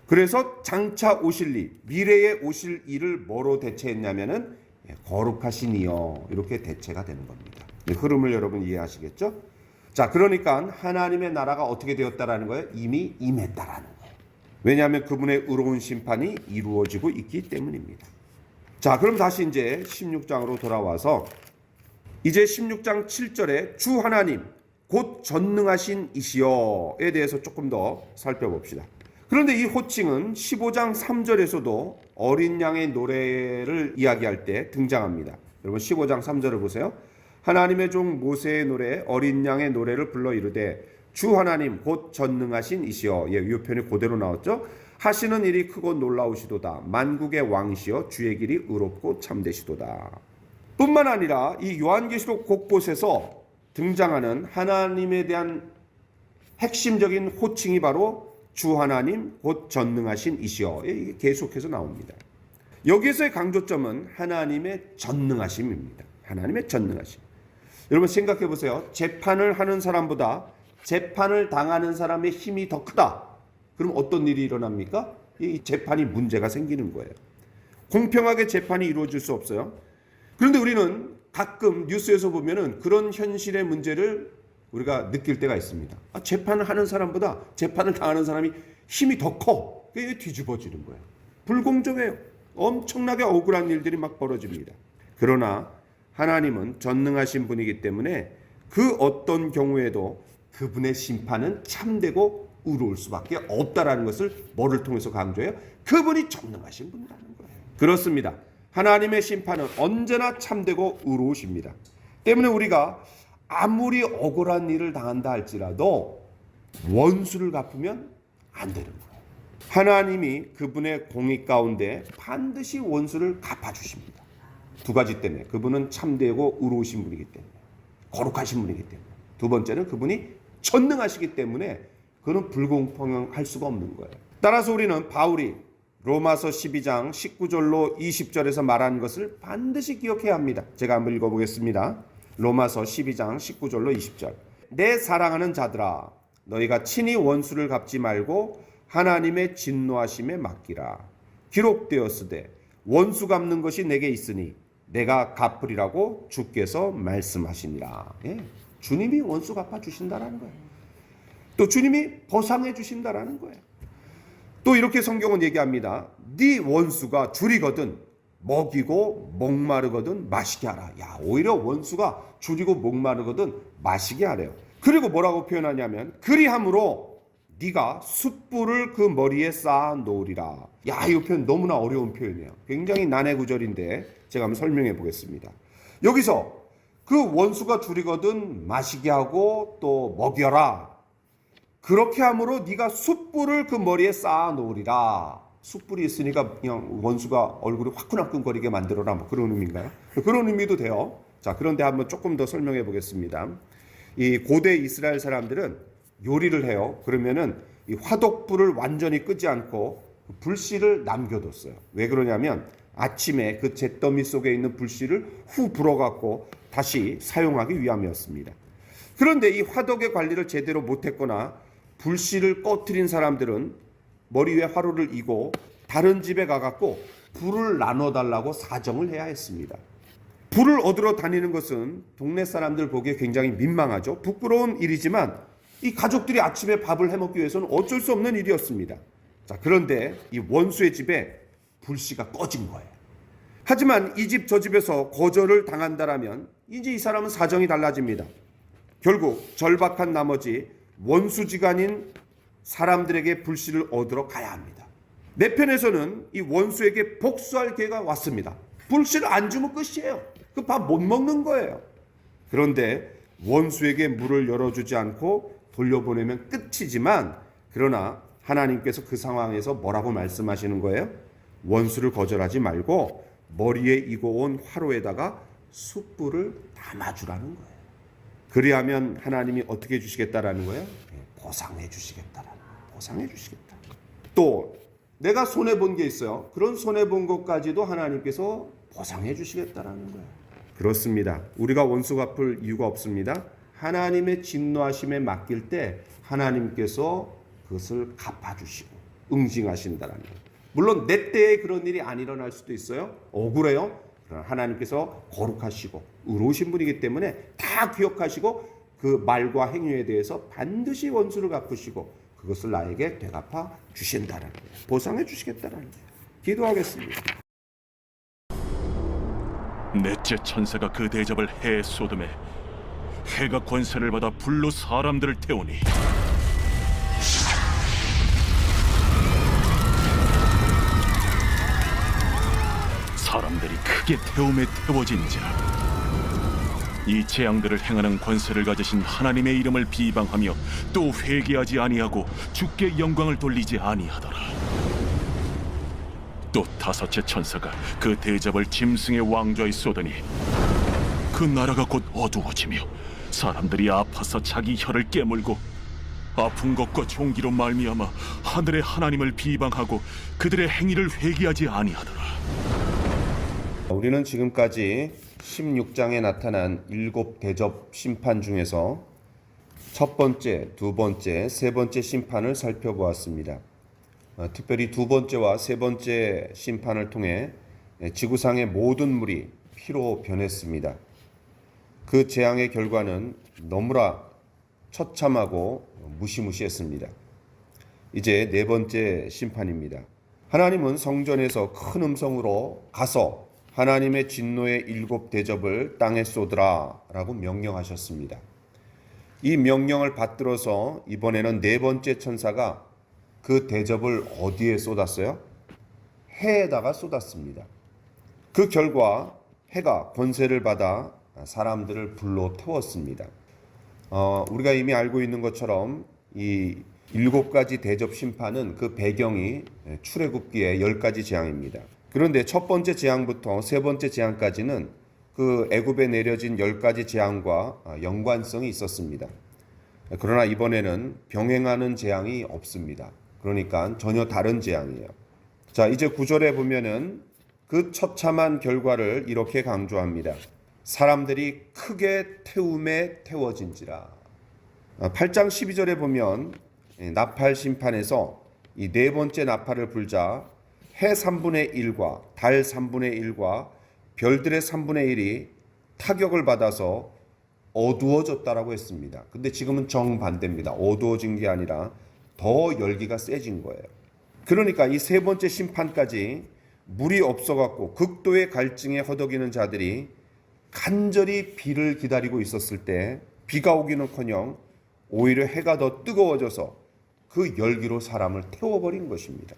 C: 그래서 장차 오실리, 미래에 오실 일을 뭐로 대체했냐면은 거룩하신 이여 이렇게 대체가 되는 겁니다. 흐름을 여러분 이해하시겠죠? 자, 그러니까 하나님의 나라가 어떻게 되었다라는 거예요? 이미 임했다라는 거예요. 왜냐하면 그분의 의로운 심판이 이루어지고 있기 때문입니다. 자, 그럼 다시 이제 16장으로 돌아와서 이제 16장 7절에 주 하나님 곧 전능하신 이시여에 대해서 조금 더 살펴봅시다. 그런데 이 호칭은 15장 3절에서도 어린 양의 노래를 이야기할 때 등장합니다. 여러분 15장 3절을 보세요. 하나님의 종 모세의 노래 어린 양의 노래를 불러 이르되 주 하나님 곧 전능하신 이시여. 이 표현이 그대로 나왔죠. 하시는 일이 크고 놀라우시도다. 만국의 왕이시여 주의 길이 의롭고 참되시도다. 뿐만 아니라 이 요한계시록 곳곳에서 등장하는 하나님에 대한 핵심적인 호칭이 바로 주 하나님 곧 전능하신 이시여. 이게 계속해서 나옵니다. 여기에서의 강조점은 하나님의 전능하심입니다. 하나님의 전능하심. 여러분 생각해 보세요. 재판을 하는 사람보다 재판을 당하는 사람의 힘이 더 크다. 그럼 어떤 일이 일어납니까? 이 재판이 문제가 생기는 거예요. 공평하게 재판이 이루어질 수 없어요. 그런데 우리는 가끔 뉴스에서 보면은 그런 현실의 문제를 우리가 느낄 때가 있습니다. 재판을 하는 사람보다 재판을 당하는 사람이 힘이 더 커. 그게 뒤집어지는 거예요. 불공정해요. 엄청나게 억울한 일들이 막 벌어집니다. 그러나 하나님은 전능하신 분이기 때문에 그 어떤 경우에도 그분의 심판은 참되고 의로울 수밖에 없다라는 것을 뭐를 통해서 강조해요? 그분이 전능하신 분이라는 거예요. 그렇습니다. 하나님의 심판은 언제나 참되고 의로우십니다. 때문에 우리가 아무리 억울한 일을 당한다 할지라도 원수를 갚으면 안 되는 거예요. 하나님이 그분의 공의 가운데 반드시 원수를 갚아주십니다. 두 가지 때문에 그분은 참되고 의로우신 분이기 때문에, 거룩하신 분이기 때문에, 두 번째는 그분이 전능하시기 때문에 그는 불공평할 수가 없는 거예요. 따라서 우리는 바울이 로마서 12장 19절로 20절에서 말하는 것을 반드시 기억해야 합니다. 제가 한번 읽어보겠습니다. 로마서 12장 19절로 20절. 내 사랑하는 자들아, 너희가 친히 원수를 갚지 말고 하나님의 진노하심에 맡기라. 기록되었으되 원수 갚는 것이 내게 있으니 내가 갚으리라고 주께서 말씀하시니라. 주님이 원수 갚아주신다라는 거예요. 또 주님이 보상해 주신다라는 거예요. 또 이렇게 성경은 얘기합니다. 네 원수가 줄이거든 먹이고 목마르거든 마시게 하라. 오히려 원수가 줄이고 목마르거든 마시게 하래요. 그리고 뭐라고 표현하냐면 그리함으로 네가 숯불을 그 머리에 쌓아 놓으리라. 이 표현 너무나 어려운 표현이에요. 굉장히 난해 구절인데 제가 한번 설명해 보겠습니다. 여기서 그 원수가 줄이거든 마시게 하고 또 먹여라. 그렇게 함으로 네가 숯불을 그 머리에 쌓아 놓으리라. 숯불이 있으니까 그냥 원수가 얼굴이 화끈화끈거리게 만들어라, 뭐 그런 의미인가요? 그런 의미도 돼요. 자, 그런데 한번 조금 더 설명해 보겠습니다. 이 고대 이스라엘 사람들은 요리를 해요. 그러면은 이 화독불을 완전히 끄지 않고 불씨를 남겨뒀어요. 왜 그러냐면 아침에 그 잿더미 속에 있는 불씨를 후 불어갖고 다시 사용하기 위함이었습니다. 그런데 이 화덕의 관리를 제대로 못했거나 불씨를 꺼트린 사람들은 머리 위에 화로를 이고 다른 집에 가갖고 불을 나눠달라고 사정을 해야 했습니다. 불을 얻으러 다니는 것은 동네 사람들 보기에 굉장히 민망하죠. 부끄러운 일이지만 이 가족들이 아침에 밥을 해먹기 위해서는 어쩔 수 없는 일이었습니다. 자, 그런데 이 원수의 집에 불씨가 꺼진 거예요. 하지만 이 집 저 집에서 거절을 당한다라면 이제 이 사람은 사정이 달라집니다. 결국 절박한 나머지 원수지간인 사람들에게 불씨를 얻으러 가야 합니다. 내 편에서는 이 원수에게 복수할 기회가 왔습니다. 불씨를 안 주면 끝이에요. 그 밥 못 먹는 거예요. 그런데 원수에게 문을 열어주지 않고 돌려보내면 끝이지만, 그러나 하나님께서 그 상황에서 뭐라고 말씀하시는 거예요? 원수를 거절하지 말고 머리에 익어온 화로에다가 숯불을 담아주라는 거예요. 그리하면 하나님이 어떻게 해주시겠다라는 거예요? 보상해 주시겠다라는 거예요. 보상해 주시겠다. 또 내가 손해본 게 있어요. 그런 손해본 것까지도 하나님께서 보상해 주시겠다라는 거예요. 그렇습니다. 우리가 원수 갚을 이유가 없습니다. 하나님의 진노하심에 맡길 때 하나님께서 그것을 갚아주시고 응징하신다라는 거예요. 물론 내 때에 그런 일이 안 일어날 수도 있어요. 억울해요. 그러나 하나님께서 거룩하시고 의로우신 분이기 때문에 다 기억하시고 그 말과 행위에 대해서 반드시 원수를 갚으시고 그것을 나에게 되갚아 주신다라는 거예요. 보상해 주시겠다라는 거예요. 기도하겠습니다.
A: 넷째 천사가 그 대접을 해 소돔에 해가 권세를 받아 불로 사람들을 태우니 사람들이 크게 태움에 태워진지라. 이 재앙들을 행하는 권세를 가지신 하나님의 이름을 비방하며 또 회개하지 아니하고 주께 영광을 돌리지 아니하더라. 또 다섯째 천사가 그 대접을 짐승의 왕좌에 쏟으니 그 나라가 곧 어두워지며 사람들이 아파서 자기 혀를 깨물고 아픈 것과 종기로 말미암아 하늘의 하나님을 비방하고 그들의 행위를 회개하지 아니하더라.
C: 우리는 지금까지 16장에 나타난 7 대접 심판 중에서 첫 번째, 두 번째, 세 번째 심판을 살펴보았습니다. 특별히 두 번째와 세 번째 심판을 통해 지구상의 모든 물이 피로 변했습니다. 그 재앙의 결과는 너무나 처참하고 무시무시했습니다. 이제 네 번째 심판입니다. 하나님은 성전에서 큰 음성으로 가서 하나님의 진노의 7 대접을 땅에 쏟으라 라고 명령하셨습니다. 이 명령을 받들어서 이번에는 네 번째 천사가 그 대접을 어디에 쏟았어요? 해에다가 쏟았습니다. 그 결과 해가 권세를 받아 사람들을 불로 태웠습니다. 우리가 이미 알고 있는 것처럼 이 7가지 대접 심판은 그 배경이 출애굽기의 10가지 재앙입니다. 그런데 첫 번째 재앙부터 세 번째 재앙까지는 그 애굽에 내려진 10가지 재앙과 연관성이 있었습니다. 그러나 이번에는 병행하는 재앙이 없습니다. 그러니까 전혀 다른 재앙이에요. 자, 이제 9절에 보면은 그 처참한 결과를 이렇게 강조합니다. 사람들이 크게 태움에 태워진지라. 8장 12절에 보면 나팔 심판에서 이 네 번째 나팔을 불자 해 3분의 1과 달 3분의 1과 별들의 3분의 1이 타격을 받아서 어두워졌다라고 했습니다. 근데 지금은 정반대입니다. 어두워진 게 아니라 더 열기가 세진 거예요. 그러니까 이 세 번째 심판까지 물이 없어갖고 극도의 갈증에 허덕이는 자들이 간절히 비를 기다리고 있었을 때 비가 오기는커녕 오히려 해가 더 뜨거워져서 그 열기로 사람을 태워버린 것입니다.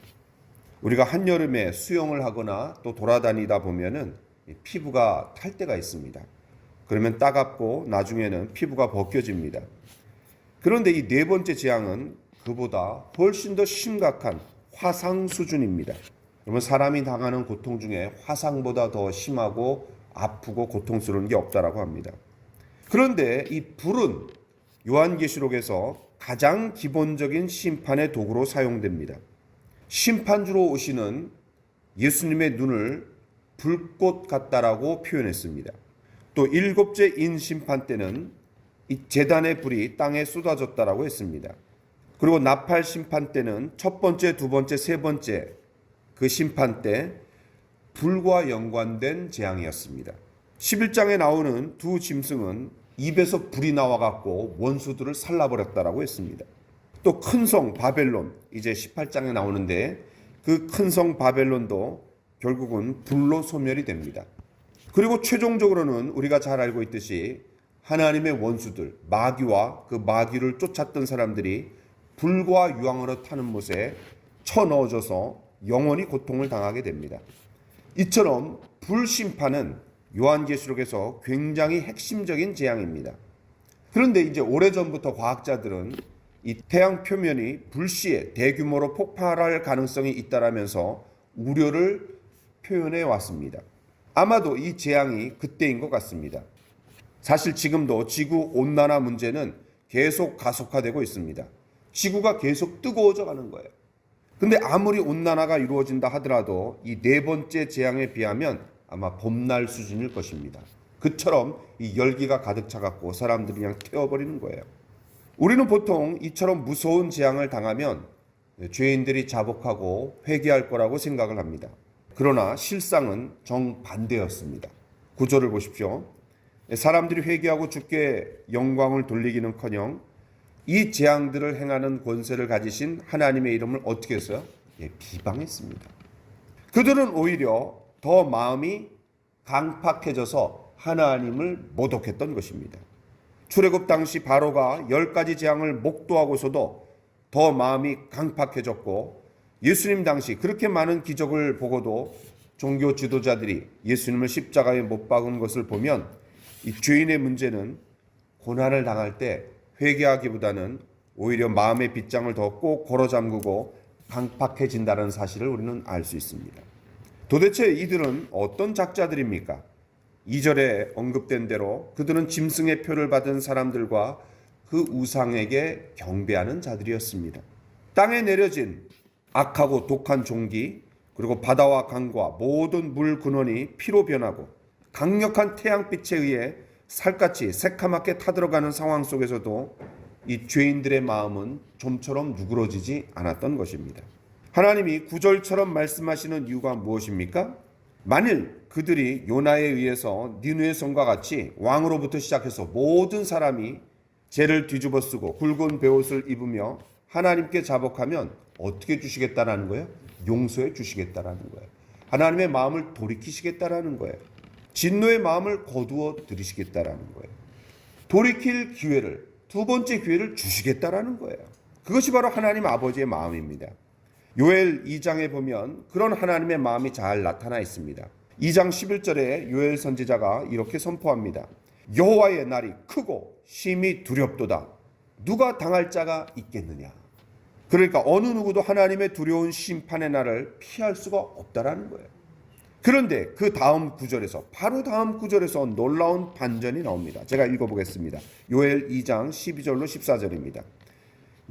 C: 우리가 한여름에 수영을 하거나 또 돌아다니다 보면은 피부가 탈 때가 있습니다. 그러면 따갑고 나중에는 피부가 벗겨집니다. 그런데 이 네 번째 재앙은 그보다 훨씬 더 심각한 화상 수준입니다. 여러분, 사람이 당하는 고통 중에 화상보다 더 심하고 아프고 고통스러운 게 없다라고 합니다. 그런데 이 불은 요한계시록에서 가장 기본적인 심판의 도구로 사용됩니다. 심판주로 오시는 예수님의 눈을 불꽃 같다라고 표현했습니다. 또 7째 인 심판 때는 이 제단의 불이 땅에 쏟아졌다라고 했습니다. 그리고 나팔 심판 때는 첫 번째, 두 번째, 세 번째 그 심판 때 불과 연관된 재앙이었습니다. 11장에 나오는 두 짐승은 입에서 불이 나와갖고 원수들을 살라버렸다라고 했습니다. 또 큰 성 바벨론, 이제 18장에 나오는데 그 큰 성 바벨론도 결국은 불로 소멸이 됩니다. 그리고 최종적으로는 우리가 잘 알고 있듯이 하나님의 원수들, 마귀와 그 마귀를 쫓았던 사람들이 불과 유황으로 타는 못에 쳐넣어져서 영원히 고통을 당하게 됩니다. 이처럼 불심판은 요한계시록에서 굉장히 핵심적인 재앙입니다. 그런데 이제 오래전부터 과학자들은 이 태양 표면이 불시에 대규모로 폭발할 가능성이 있다라면서 우려를 표현해 왔습니다. 아마도 이 재앙이 그때인 것 같습니다. 사실 지금도 지구 온난화 문제는 계속 가속화되고 있습니다. 지구가 계속 뜨거워져 가는 거예요. 근데 아무리 온난화가 이루어진다 하더라도 이 네 번째 재앙에 비하면 아마 봄날 수준일 것입니다. 그처럼 이 열기가 가득 차갖고 사람들이 그냥 태워버리는 거예요. 우리는 보통 이처럼 무서운 재앙을 당하면 죄인들이 자복하고 회개할 거라고 생각을 합니다. 그러나 실상은 정반대였습니다. 9절을 보십시오. 사람들이 회개하고 주께 영광을 돌리기는커녕 이 재앙들을 행하는 권세를 가지신 하나님의 이름을 어떻게 했어요? 비방했습니다. 그들은 오히려 더 마음이 강팍해져서 하나님을 모독했던 것입니다. 출애굽 당시 바로가 10가지 재앙을 목도하고서도 더 마음이 강팍해졌고, 예수님 당시 그렇게 많은 기적을 보고도 종교 지도자들이 예수님을 십자가에 못 박은 것을 보면 이 죄인의 문제는 고난을 당할 때 회개하기보다는 오히려 마음의 빗장을 더 꼭 걸어 잠그고 강팍해진다는 사실을 우리는 알 수 있습니다. 도대체 이들은 어떤 작자들입니까? 2절에 언급된 대로 그들은 짐승의 표를 받은 사람들과 그 우상에게 경배하는 자들이었습니다. 땅에 내려진 악하고 독한 종기, 그리고 바다와 강과 모든 물 근원이 피로 변하고 강력한 태양빛에 의해 살갗이 새카맣게 타들어가는 상황 속에서도 이 죄인들의 마음은 좀처럼 누그러지지 않았던 것입니다. 하나님이 구절처럼 말씀하시는 이유가 무엇입니까? 만일 그들이 요나에 의해서 니느웨 성과 같이 왕으로부터 시작해서 모든 사람이 죄를 뒤집어 쓰고 굵은 베옷을 입으며 하나님께 자복하면 어떻게 주시겠다라는 거예요? 용서해 주시겠다라는 거예요. 하나님의 마음을 돌이키시겠다라는 거예요. 진노의 마음을 거두어 들이시겠다라는 거예요. 돌이킬 기회를, 두 번째 기회를 주시겠다라는 거예요. 그것이 바로 하나님 아버지의 마음입니다. 요엘 2장에 보면 그런 하나님의 마음이 잘 나타나 있습니다. 2장 11절에 요엘 선지자가 이렇게 선포합니다. 여호와의 날이 크고 심히 두렵도다. 누가 당할 자가 있겠느냐. 그러니까 어느 누구도 하나님의 두려운 심판의 날을 피할 수가 없다라는 거예요. 그런데 그 다음 구절에서, 바로 다음 구절에서 놀라운 반전이 나옵니다. 제가 읽어보겠습니다. 요엘 2장 12절로 14절입니다.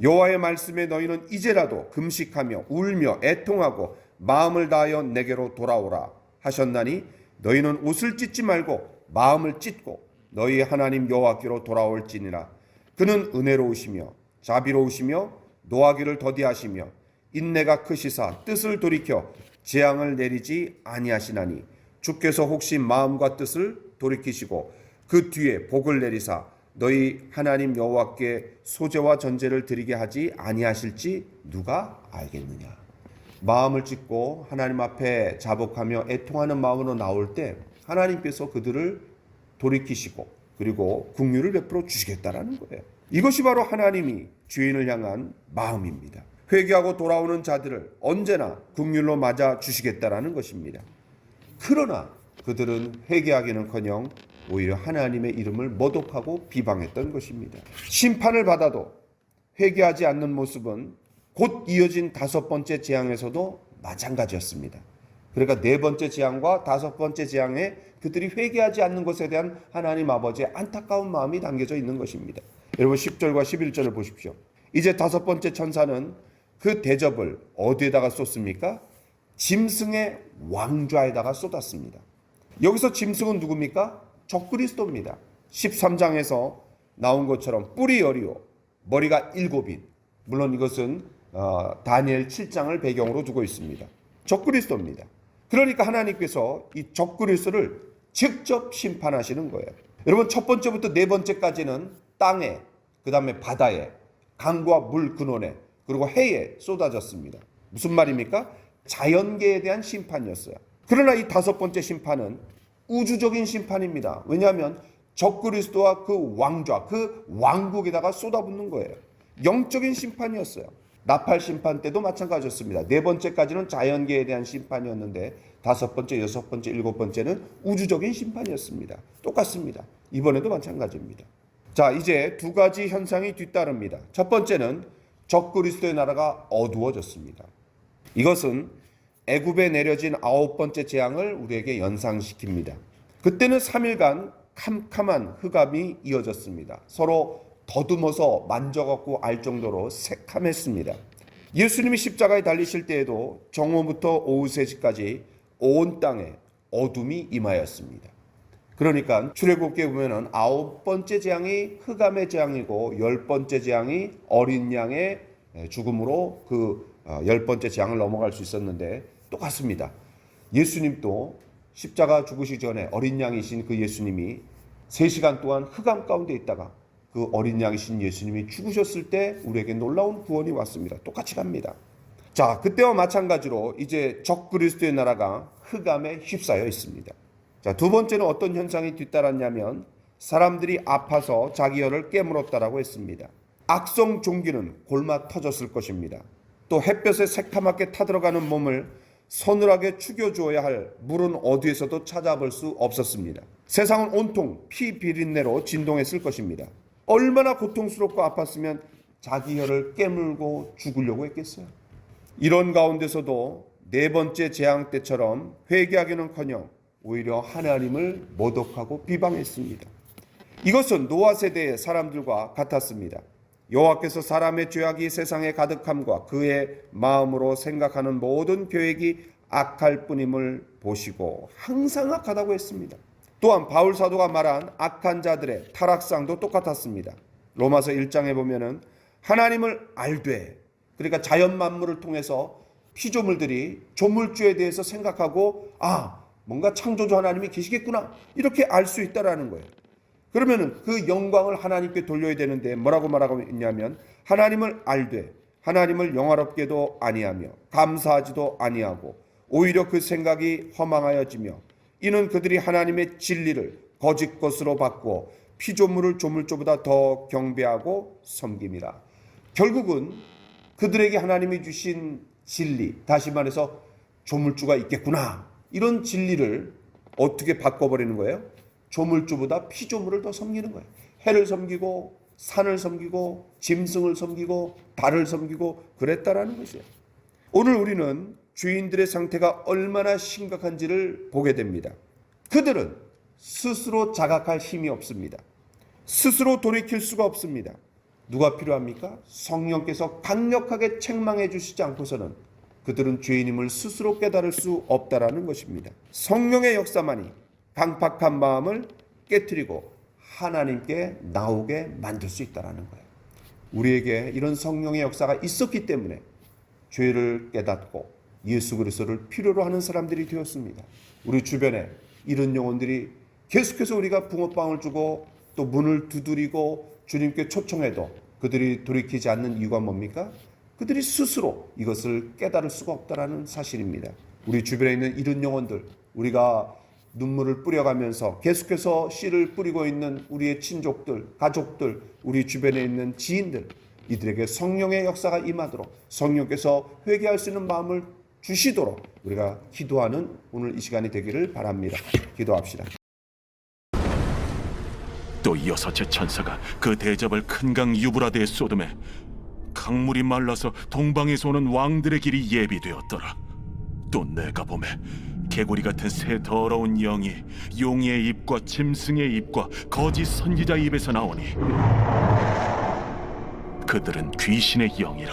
C: 여호와의 말씀에 너희는 이제라도 금식하며 울며 애통하고 마음을 다하여 내게로 돌아오라 하셨나니 너희는 옷을 찢지 말고 마음을 찢고 너희 하나님 여호와께로 돌아올지니라. 그는 은혜로우시며 자비로우시며 노하기를 더디하시며 인내가 크시사 뜻을 돌이켜 재앙을 내리지 아니하시나니 주께서 혹시 마음과 뜻을 돌이키시고 그 뒤에 복을 내리사 너희 하나님 여호와께 소제와 전제를 드리게 하지 아니하실지 누가 알겠느냐. 마음을 찢고 하나님 앞에 자복하며 애통하는 마음으로 나올 때 하나님께서 그들을 돌이키시고 그리고 긍휼을 베풀어 주시겠다라는 거예요. 이것이 바로 하나님이 죄인을 향한 마음입니다. 회개하고 돌아오는 자들을 언제나 긍휼로 맞아 주시겠다라는 것입니다. 그러나 그들은 회개하기는커녕 오히려 하나님의 이름을 모독하고 비방했던 것입니다. 심판을 받아도 회개하지 않는 모습은 곧 이어진 다섯 번째 재앙에서도 마찬가지였습니다. 그러니까 네 번째 재앙과 다섯 번째 재앙에 그들이 회개하지 않는 것에 대한 하나님 아버지의 안타까운 마음이 담겨져 있는 것입니다. 여러분 10절과 11절을 보십시오. 이제 다섯 번째 천사는 그 대접을 어디에다가 쏟습니까? 짐승의 왕좌에다가 쏟았습니다. 여기서 짐승은 누굽니까? 적그리스도입니다. 13장에서 나온 것처럼 뿔이 여리오 머리가 7인, 물론 이것은 다니엘 7장을 배경으로 두고 있습니다. 적그리스도입니다. 그러니까 하나님께서 이 적그리스도를 직접 심판하시는 거예요. 여러분 첫 번째부터 네 번째까지는 땅에, 그 다음에 바다에, 강과 물 근원에, 그리고 해에 쏟아졌습니다. 무슨 말입니까? 자연계에 대한 심판이었어요. 그러나 이 다섯 번째 심판은 우주적인 심판입니다. 왜냐하면 적그리스도와 그 왕좌, 그 왕국에다가 쏟아붓는 거예요. 영적인 심판이었어요. 나팔 심판 때도 마찬가지였습니다. 네 번째까지는 자연계에 대한 심판이었는데 다섯 번째, 여섯 번째, 일곱 번째는 우주적인 심판이었습니다. 똑같습니다. 이번에도 마찬가지입니다. 자, 이제 두 가지 현상이 뒤따릅니다. 첫 번째는 적그리스도의 나라가 어두워졌습니다. 이것은 애굽에 내려진 아홉 번째 재앙을 우리에게 연상시킵니다. 그때는 3일간 캄캄한 흑암이 이어졌습니다. 서로 더듬어서 만져갖고 알 정도로 새카맸습니다. 예수님이 십자가에 달리실 때에도 정오부터 오후 3시까지 온 땅에 어둠이 임하였습니다. 그러니까 출애굽기에 보면은 아홉 번째 재앙이 흑암의 재앙이고 열 번째 재앙이 어린 양의 죽음으로 그 열 번째 재앙을 넘어갈 수 있었는데 똑같습니다. 예수님도 십자가 죽으시기 전에 어린 양이신 그 예수님이 3시간 동안 흑암 가운데 있다가 그 어린 양이신 예수님이 죽으셨을 때 우리에게 놀라운 구원이 왔습니다. 똑같이 갑니다. 자, 그때와 마찬가지로 이제 적그리스도의 나라가 흑암에 휩싸여 있습니다. 자, 두 번째는 어떤 현상이 뒤따랐냐면 사람들이 아파서 자기 혀를 깨물었다라고 했습니다. 악성 종기는 골마 터졌을 것입니다. 또 햇볕에 새카맣게 타들어가는 몸을 서늘하게 축여주어야 할 물은 어디에서도 찾아볼 수 없었습니다. 세상은 온통 피 비린내로 진동했을 것입니다. 얼마나 고통스럽고 아팠으면 자기 혀를 깨물고 죽으려고 했겠어요. 이런 가운데서도 네 번째 재앙 때처럼 회개하기는커녕 오히려 하나님을 모독하고 비방했습니다. 이것은 노아 세대의 사람들과 같았습니다. 여호와께서 사람의 죄악이 세상에 가득함과 그의 마음으로 생각하는 모든 계획이 악할 뿐임을 보시고 항상 악하다고 했습니다. 또한 바울 사도가 말한 악한 자들의 타락상도 똑같았습니다. 로마서 1장에 보면은 하나님을 알되, 그러니까 자연 만물을 통해서 피조물들이 조물주에 대해서 생각하고 뭔가 창조주 하나님이 계시겠구나 이렇게 알 수 있다라는 거예요. 그러면은 그 영광을 하나님께 돌려야 되는데 뭐라고 말하고 있냐면 하나님을 알되 하나님을 영화롭게도 아니하며 감사하지도 아니하고 오히려 그 생각이 허망하여지며 이는 그들이 하나님의 진리를 거짓 것으로 바꾸어 피조물을 조물주보다 더 경배하고 섬김이라. 결국은 그들에게 하나님이 주신 진리, 다시 말해서 조물주가 있겠구나, 이런 진리를 어떻게 바꿔버리는 거예요? 조물주보다 피조물을 더 섬기는 거예요. 해를 섬기고 산을 섬기고 짐승을 섬기고 달을 섬기고 그랬다라는 것이에요. 오늘 우리는 주인들의 상태가 얼마나 심각한지를 보게 됩니다. 그들은 스스로 자각할 힘이 없습니다. 스스로 돌이킬 수가 없습니다. 누가 필요합니까? 성령께서 강력하게 책망해 주시지 않고서는 그들은 죄인임을 스스로 깨달을 수 없다라는 것입니다. 성령의 역사만이 강팍한 마음을 깨트리고 하나님께 나오게 만들 수 있다라는 거예요. 우리에게 이런 성령의 역사가 있었기 때문에 죄를 깨닫고 예수 그리스도를 필요로 하는 사람들이 되었습니다. 우리 주변에 이런 영혼들이 계속해서 우리가 붕어빵을 주고 또 문을 두드리고 주님께 초청해도 그들이 돌이키지 않는 이유가 뭡니까? 그들이 스스로 이것을 깨달을 수가 없다라는 사실입니다. 우리 주변에 있는 이런 영혼들, 우리가 눈물을 뿌려가면서 계속해서 씨를 뿌리고 있는 우리의 친족들, 가족들, 우리 주변에 있는 지인들, 이들에게 성령의 역사가 임하도록 성령께서 회개할 수 있는 마음을 주시도록 우리가 기도하는 오늘 이 시간이 되기를 바랍니다. 기도합시다.
A: 또 여섯째 천사가 그 대접을 큰 강 유브라데에 쏟음에 강물이 말라서 동방에서 오는 왕들의 길이 예비되었더라. 또 내가 보매 개구리 같은 새 더러운 영이 용의 입과 짐승의 입과 거짓 선지자 입에서 나오니 그들은 귀신의 영이라.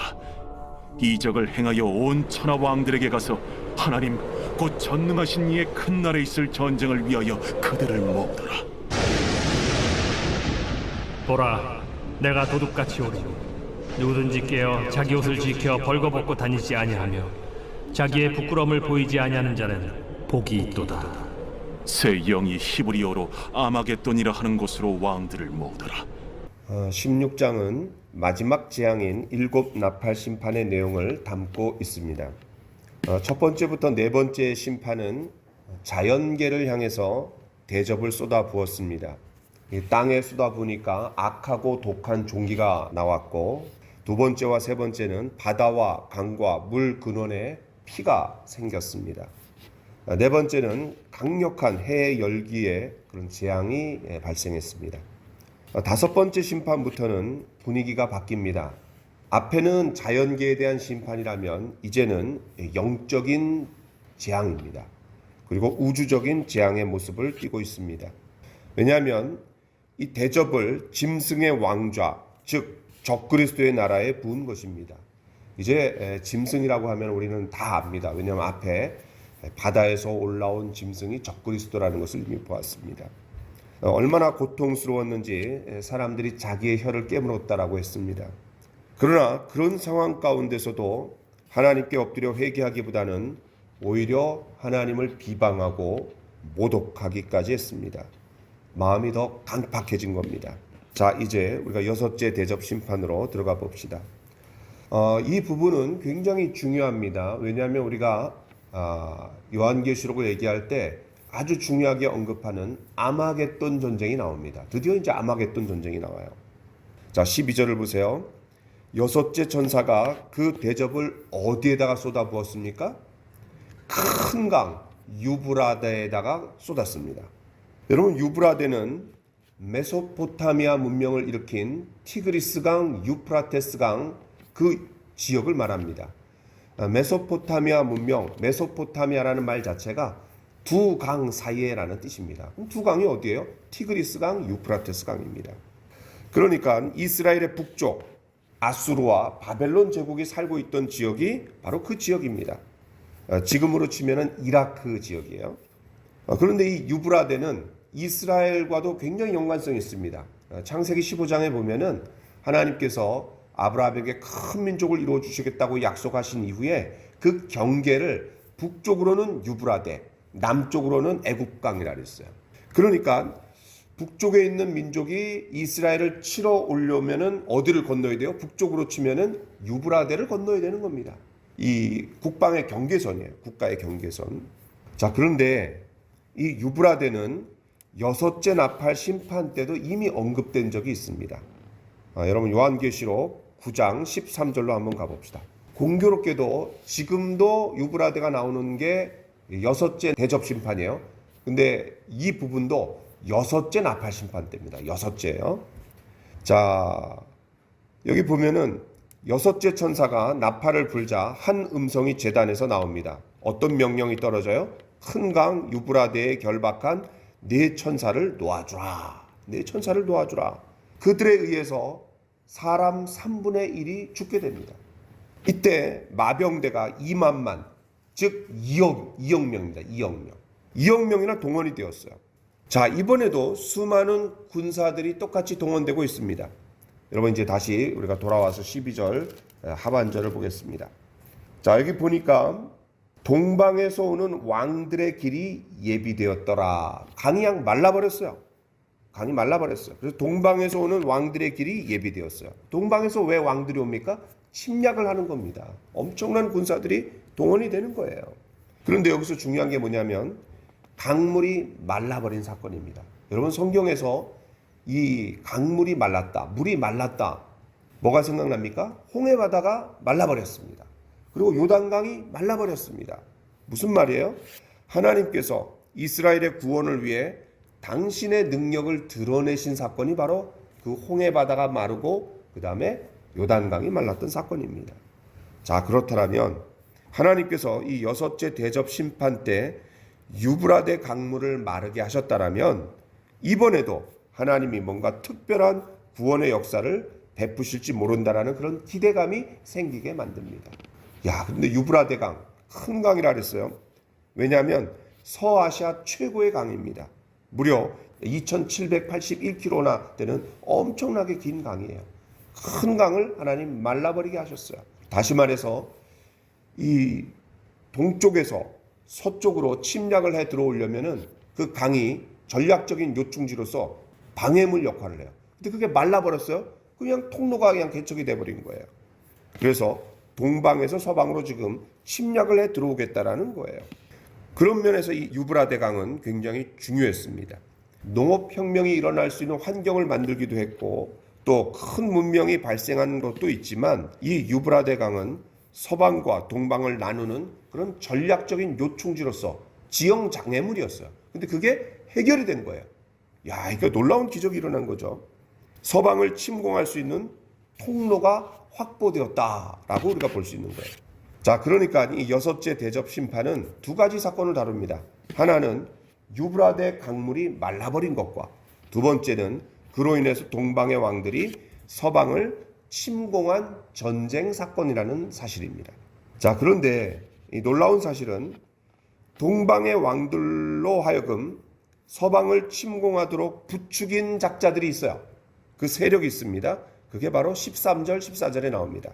A: 이적을 행하여 온 천하 왕들에게 가서 하나님 곧 전능하신 이의 큰 날에 있을 전쟁을 위하여 그들을 모으더라.
E: 보라, 내가 도둑같이 오리니 누구든지 깨어 자기 옷을 지켜 벌거벗고 다니지 아니하며 자기의 부끄러움을 보이지 아니하는 자는 복이 있도다.
A: 새 영이 히브리어로 아마겟돈이라 하는 곳으로 왕들을 모으더라.
C: 16장은 마지막 재앙인 7 나팔 심판의 내용을 담고 있습니다. 첫 번째부터 네 번째 심판은 자연계를 향해서 대접을 쏟아 부었습니다. 땅에 쏟아부으니까 악하고 독한 종기가 나왔고, 두 번째와 세 번째는 바다와 강과 물 근원에 피가 생겼습니다. 네 번째는 강력한 해 열기에 그런 재앙이 발생했습니다. 다섯 번째 심판부터는 분위기가 바뀝니다. 앞에는 자연계에 대한 심판이라면 이제는 영적인 재앙입니다. 그리고 우주적인 재앙의 모습을 띠고 있습니다. 왜냐하면 이 대접을 짐승의 왕좌, 즉 적그리스도의 나라에 부은 것입니다. 이제 짐승이라고 하면 우리는 다 압니다. 왜냐하면 앞에 바다에서 올라온 짐승이 적그리스도라는 것을 이미 보았습니다. 얼마나 고통스러웠는지 사람들이 자기의 혀를 깨물었다라고 했습니다. 그러나 그런 상황 가운데서도 하나님께 엎드려 회개하기보다는 오히려 하나님을 비방하고 모독하기까지 했습니다. 마음이 더 강팍해진 겁니다. 자, 이제 우리가 여섯째 대접 심판으로 들어가 봅시다. 이 부분은 굉장히 중요합니다. 왜냐하면 우리가 요한계시록을 얘기할 때 아주 중요하게 언급하는 아마겟돈 전쟁이 나옵니다. 드디어 이제 아마겟돈 전쟁이 나와요. 자, 12절을 보세요. 여섯째 천사가 그 대접을 어디에다가 쏟아부었습니까? 큰 강 유브라데에다가 쏟았습니다. 여러분, 유브라데는 메소포타미아 문명을 일으킨 티그리스강, 유프라테스강 그 지역을 말합니다. 메소포타미아 문명, 메소포타미아라는 말 자체가 두 강 사이에라는 뜻입니다. 두 강이 어디예요? 티그리스강, 유프라테스강입니다. 그러니까 이스라엘의 북쪽 아수르와 바벨론 제국이 살고 있던 지역이 바로 그 지역입니다. 지금으로 치면은 이라크 지역이에요. 그런데 이 유브라데는 이스라엘과도 굉장히 연관성이 있습니다. 창세기 15장에 보면은 하나님께서 아브라함에게 큰 민족을 이루어 주시겠다고 약속하신 이후에 그 경계를 북쪽으로는 유브라데, 남쪽으로는 애굽강이라 그랬어요. 그러니까 북쪽에 있는 민족이 이스라엘을 치러 오려면은 어디를 건너야 돼요? 북쪽으로 치면은 유브라데를 건너야 되는 겁니다. 이 국방의 경계선이에요. 국가의 경계선. 자, 그런데 이 유브라데는 여섯째 나팔 심판 때도 이미 언급된 적이 있습니다. 여러분 요한계시록 9장 13절로 한번 가봅시다. 공교롭게도 지금도 유브라데가 나오는 게 여섯째 대접 심판이에요. 근데 이 부분도 여섯째 나팔 심판 때입니다. 여섯째요. 자, 여기 보면은 여섯째 천사가 나팔을 불자 한 음성이 제단에서 나옵니다. 어떤 명령이 떨어져요? 큰 강 유브라데에 결박한 네 천사를 놓아주라. 네 천사를 놓아주라. 그들에 의해서 사람 3분의 1이 죽게 됩니다. 이때 마병대가 2만만, 즉 2억 명입니다. 2억 명. 2억 명이나 동원이 되었어요. 자, 이번에도 수많은 군사들이 똑같이 동원되고 있습니다. 여러분 이제 다시 우리가 돌아와서 12절 하반절을 보겠습니다. 자, 여기 보니까 동방에서 오는 왕들의 길이 예비되었더라. 강이 그냥 말라버렸어요. 강이 말라버렸어요. 그래서 동방에서 오는 왕들의 길이 예비되었어요. 동방에서 왜 왕들이 옵니까? 침략을 하는 겁니다. 엄청난 군사들이 동원이 되는 거예요. 그런데 여기서 중요한 게 뭐냐면 강물이 말라버린 사건입니다. 여러분 성경에서 이 강물이 말랐다, 물이 말랐다, 뭐가 생각납니까? 홍해 바다가 말라버렸습니다. 그리고 요단강이 말라버렸습니다. 무슨 말이에요? 하나님께서 이스라엘의 구원을 위해 당신의 능력을 드러내신 사건이 바로 그 홍해 바다가 마르고 그 다음에 요단강이 말랐던 사건입니다. 자, 그렇다면 하나님께서 이 여섯째 대접 심판 때 유브라데 강물을 마르게 하셨다라면 이번에도 하나님이 뭔가 특별한 구원의 역사를 베푸실지 모른다라는 그런 기대감이 생기게 만듭니다. 야, 근데 유브라데 강, 큰 강이라 그랬어요. 왜냐하면 서아시아 최고의 강입니다. 무려 2781km나 되는 엄청나게 긴 강이에요. 큰 강을 하나님 말라버리게 하셨어요. 다시 말해서 이 동쪽에서 서쪽으로 침략을 해 들어오려면은 그 강이 전략적인 요충지로서 방해물 역할을 해요. 근데 그게 말라버렸어요. 그냥 통로가 그냥 개척이 돼버린 거예요. 그래서 동방에서 서방으로 지금 침략을 해 들어오겠다라는 거예요. 그런 면에서 이 유브라데 강은 굉장히 중요했습니다. 농업혁명이 일어날 수 있는 환경을 만들기도 했고 또 큰 문명이 발생한 것도 있지만 이 유브라데 강은 서방과 동방을 나누는 그런 전략적인 요충지로서 지형 장애물이었어요. 근데 그게 해결이 된 거예요. 야, 이거 놀라운 기적이 일어난 거죠. 서방을 침공할 수 있는 통로가 확보되었다라고 우리가 볼 수 있는 거예요. 자, 그러니까 이 여섯째 대접 심판은 두 가지 사건을 다룹니다. 하나는 유브라데 강물이 말라버린 것과 두 번째는 그로 인해서 동방의 왕들이 서방을 침공한 전쟁 사건이라는 사실입니다. 자, 그런데 이 놀라운 사실은 동방의 왕들로 하여금 서방을 침공하도록 부추긴 작자들이 있어요. 그 세력이 있습니다. 그게 바로 13절, 14절에 나옵니다.